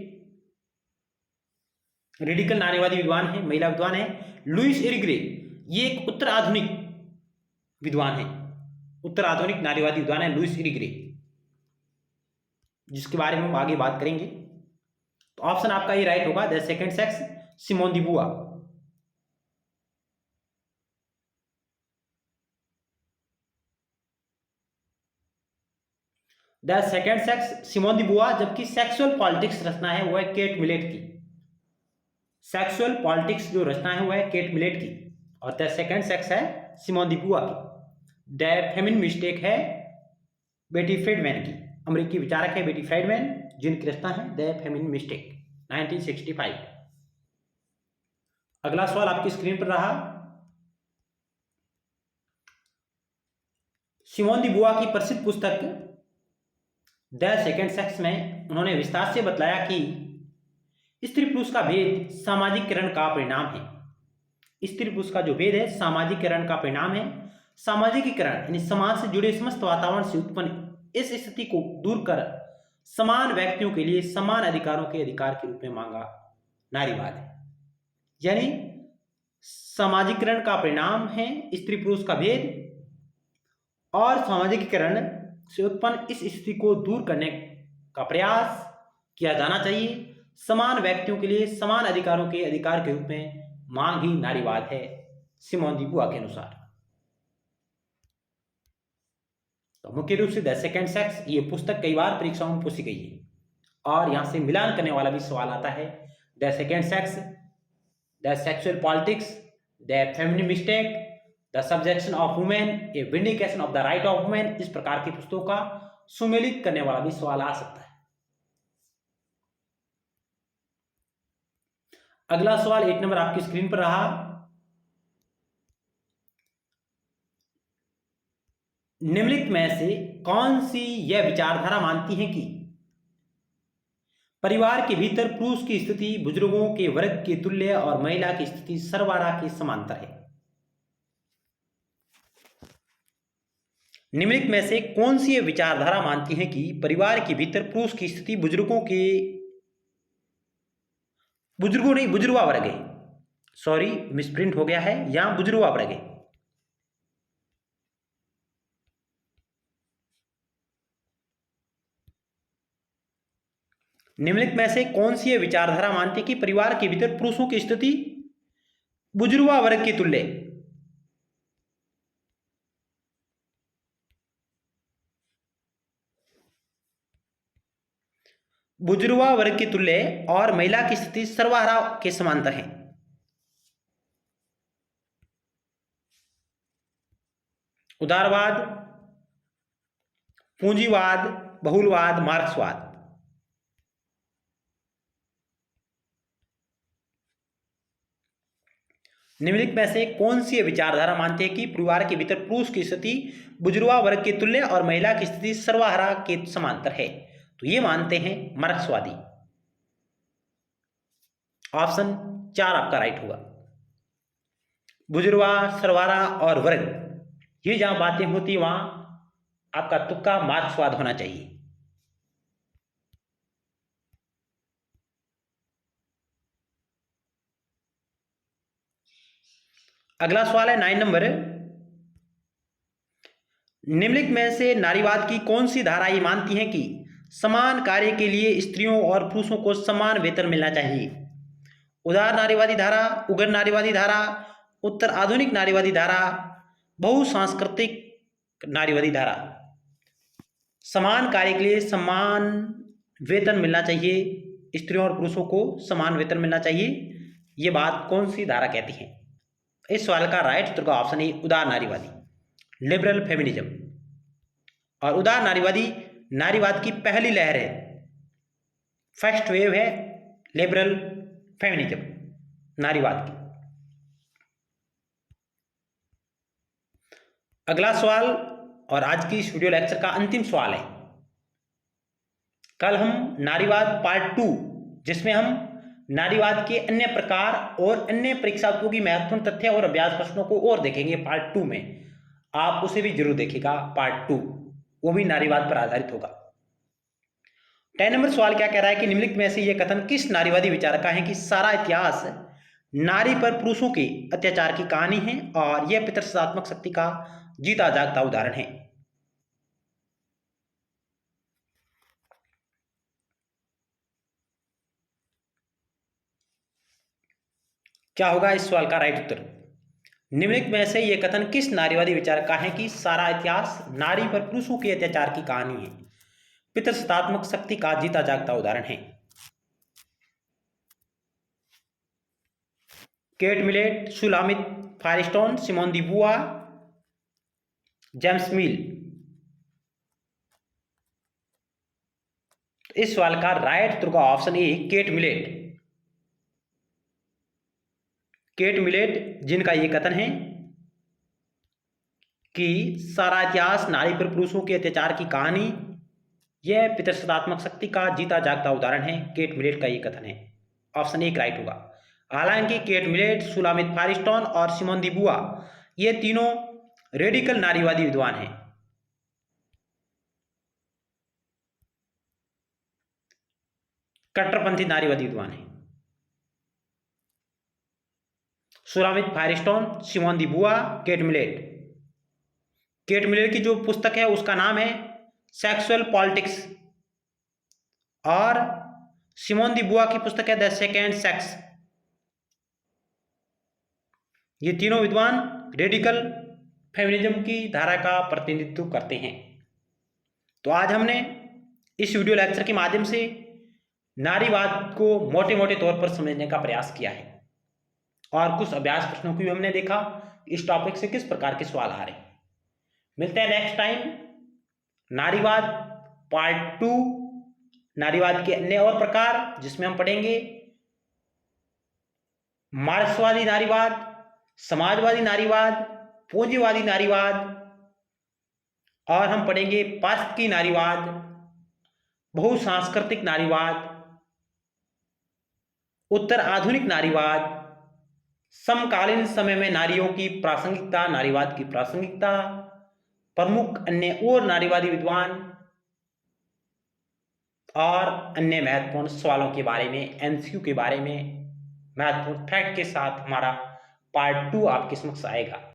रेडिकल नारीवादी विद्वान है, महिला विद्वान है। लुइस एरिग्रे ये एक उत्तर आधुनिक विद्वान है, उत्तर आधुनिक नारीवादी विद्वान है लुइस एरिग्रे, जिसके बारे में हम आगे बात करेंगे। तो ऑप्शन आपका ये राइट होगा, द सेकेंड सेक्स, सिमोन दी बुआ। द सेकेंड सेक्स सिमोन दी बुआ। जबकि सेक्सुअल पॉलिटिक्स रचना है वो है केट मिलेट की। सेक्सुअल पॉलिटिक्स जो रचना है वो है केट मिलेट की, और द सेकेंड सेक्स है सिमोन दी बुआ की। द फेमिन मिस्टेक है बेटी फ्रीडमैन की, अमेरिकी विचारक है बेटी फ्रीडमैन, जिनकी रचना है द फेमिन मिस्टेक 1965। अगला सवाल आपकी स्क्रीन पर रहा। सिमोन दी बुआ की प्रसिद्ध पुस्तक द सेकेंड सेक्स में उन्होंने विस्तार से बतलाया कि स्त्री पुरुष का भेद सामाजिकरण का परिणाम है। स्त्री पुरुष का जो भेद है सामाजिकरण का परिणाम है। सामाजिकीकरण यानी समाज से जुड़े समस्त वातावरण से उत्पन्न इस स्थिति को दूर कर समान व्यक्तियों के लिए समान अधिकारों के अधिकार के रूप में मांगा नारीवाद है। यानी सामाजिकरण का परिणाम है स्त्री पुरुष का भेद, और सामाजिकीकरण से उत्पन्न इस स्थिति को दूर करने का प्रयास किया जाना चाहिए। समान व्यक्तियों के लिए समान अधिकारों के अधिकार के रूप में मांग ही नारीवाद है सिमोन दी बुआ के अनुसार। तो मुख्य रूप से द सेकेंड सेक्स ये पुस्तक कई बार परीक्षाओं में पूछी गई है, और यहां से मिलान करने वाला भी सवाल आता है। The second sex, the sexual politics, the feminine mistake, the subjection of women, A vindication of the right of women, इस प्रकार की पुस्तकों का सुमेलित करने वाला भी सवाल आ सकता है। अगला सवाल 8 नंबर आपकी स्क्रीन पर रहा। निम्नलिखित में से कौन सी यह विचारधारा मानती है कि परिवार के भीतर पुरुष की स्थिति बुजुर्गों के वर्ग के तुल्य और महिला की स्थिति सर्वारा के समांतर है? निम्नलिखित में से कौन सी यह विचारधारा मानती है कि परिवार के भीतर पुरुष की स्थिति बुजुर्गों नहीं बुजुर्गा वर्ग है, सॉरी मिसप्रिंट हो गया है, यहां बुजुर्गा वर्ग है। निम्नलिखित में से कौन सी यह विचारधारा मानती है कि परिवार के भीतर पुरुषों की स्थिति बुजुर्गा वर्ग के तुल्य, बुजुर्गा वर्ग के तुल्य और महिला की स्थिति सर्वहारा के समांतर है? उदारवाद, पूंजीवाद, बहुलवाद, मार्क्सवाद। निम्नलिखित में से कौन सी विचारधारा मानती है कि परिवार के भीतर पुरुष की स्थिति बुजुर्गा वर्ग के तुल्य और महिला की स्थिति सर्वहारा के समांतर है? तो ये मानते हैं मार्क्सवादी। ऑप्शन 4 आपका राइट होगा। बुजुर्गा, सर्वहारा और वर्ग, ये जहां बातें होती वहां आपका तुक्का मार्क्सवाद होना चाहिए। अगला सवाल है 9 नंबर। निम्नलिखित में से नारीवाद की कौन सी धारा ये मानती है कि समान कार्य के लिए स्त्रियों और पुरुषों को समान वेतन मिलना चाहिए? उदार नारीवादी धारा, उग्र नारीवादी धारा, उत्तर आधुनिक नारीवादी धारा, बहुसांस्कृतिक नारीवादी धारा। समान कार्य के लिए समान वेतन मिलना चाहिए, स्त्रियों और पुरुषों को समान वेतन मिलना चाहिए, ये बात कौन सी धारा कहती है? इस सवाल का राइट उत्तर का ऑप्शन है उदार नारीवादी, लिबरल फेमिनिज्म। और उदार नारीवादी नारीवाद की पहली लहर है, फर्स्ट वेव है लिबरल फेमिनिज्म नारीवाद की। अगला सवाल और आज की इस वीडियो लेक्चर का अंतिम सवाल है। कल हम नारीवाद पार्ट 2, जिसमें हम नारीवाद के अन्य प्रकार और अन्य परीक्षाओं महत्वपूर्ण तथ्य और अभ्यास प्रश्नों को और देखेंगे पार्ट 2 में। आप उसे भी जरूर देखिएगा पार्ट 2, वो भी नारीवाद पर आधारित होगा। 10 नंबर सवाल क्या कह रहा है कि निम्नलिखित में से यह कथन किस नारीवादी विचारक का है कि सारा इतिहास नारी पर पुरुषों के अत्याचार की कहानी है और यह पितृसत्तात्मक शक्ति का जीता जागता उदाहरण है? क्या होगा इस सवाल का राइट उत्तर? निम्नलिखित में से यह कथन किस नारीवादी विचारक का है कि सारा इतिहास नारी पर पुरुषों के अत्याचार की कहानी है, पितृसत्तात्मक शक्ति का जीता जागता उदाहरण है? केट मिलेट, सुलामित फायरस्टोन, सिमोन दी बुआ, जेम्स मिल। इस सवाल का राइट उत्तर का option A cat millet. Cat millet जिनका यह कथन है कि सारा इतिहास नारी पर पुरुषों के अत्याचार की कहानी, यह पितृसत्तात्मक शक्ति का जीता जागता उदाहरण है, केट मिलेट का यह कथन है। ऑप्शन ए राइट होगा। हालांकि केट मिलेट, सुलामित फायरस्टोन और सिमोन दी बुआ ये तीनों रेडिकल नारीवादी विद्वान हैं। कट्टरपंथी नारीवादी विद्वान हैं। सुलामित फायरस्टोन, सिमोन दी बुआ, केट मिलेट। केट मिलेट की जो पुस्तक है उसका नाम है सेक्सुअल पॉलिटिक्स और सिमोन दी बुआ की पुस्तक है द सेकेंड सेक्स। ये तीनों विद्वान रेडिकल फेमिनिज्म की धारा का प्रतिनिधित्व करते हैं। तो आज हमने इस वीडियो लेक्चर के माध्यम से नारीवाद को मोटे मोटे तौर पर समझने का प्रयास किया है और कुछ अभ्यास प्रश्नों को भी हमने देखा, इस टॉपिक से किस प्रकार के सवाल आ रहे हैं। मिलते हैं नेक्स्ट टाइम नारीवाद पार्ट 2, नारीवाद के अन्य और प्रकार, जिसमें हम पढ़ेंगे मार्क्सवादी नारीवाद, समाजवादी नारीवाद, पूंजीवादी नारीवाद, और हम पढ़ेंगे पाश्चात्य नारीवाद, बहुसांस्कृतिक नारीवाद, उत्तर आधुनिक नारीवाद, समकालीन समय में नारियों की प्रासंगिकता, नारीवाद की प्रासंगिकता, प्रमुख अन्य और नारीवादी विद्वान और अन्य महत्वपूर्ण सवालों के बारे में, एमसीक्यू के बारे में महत्वपूर्ण फैक्ट के साथ हमारा पार्ट 2 आपके समक्ष आएगा।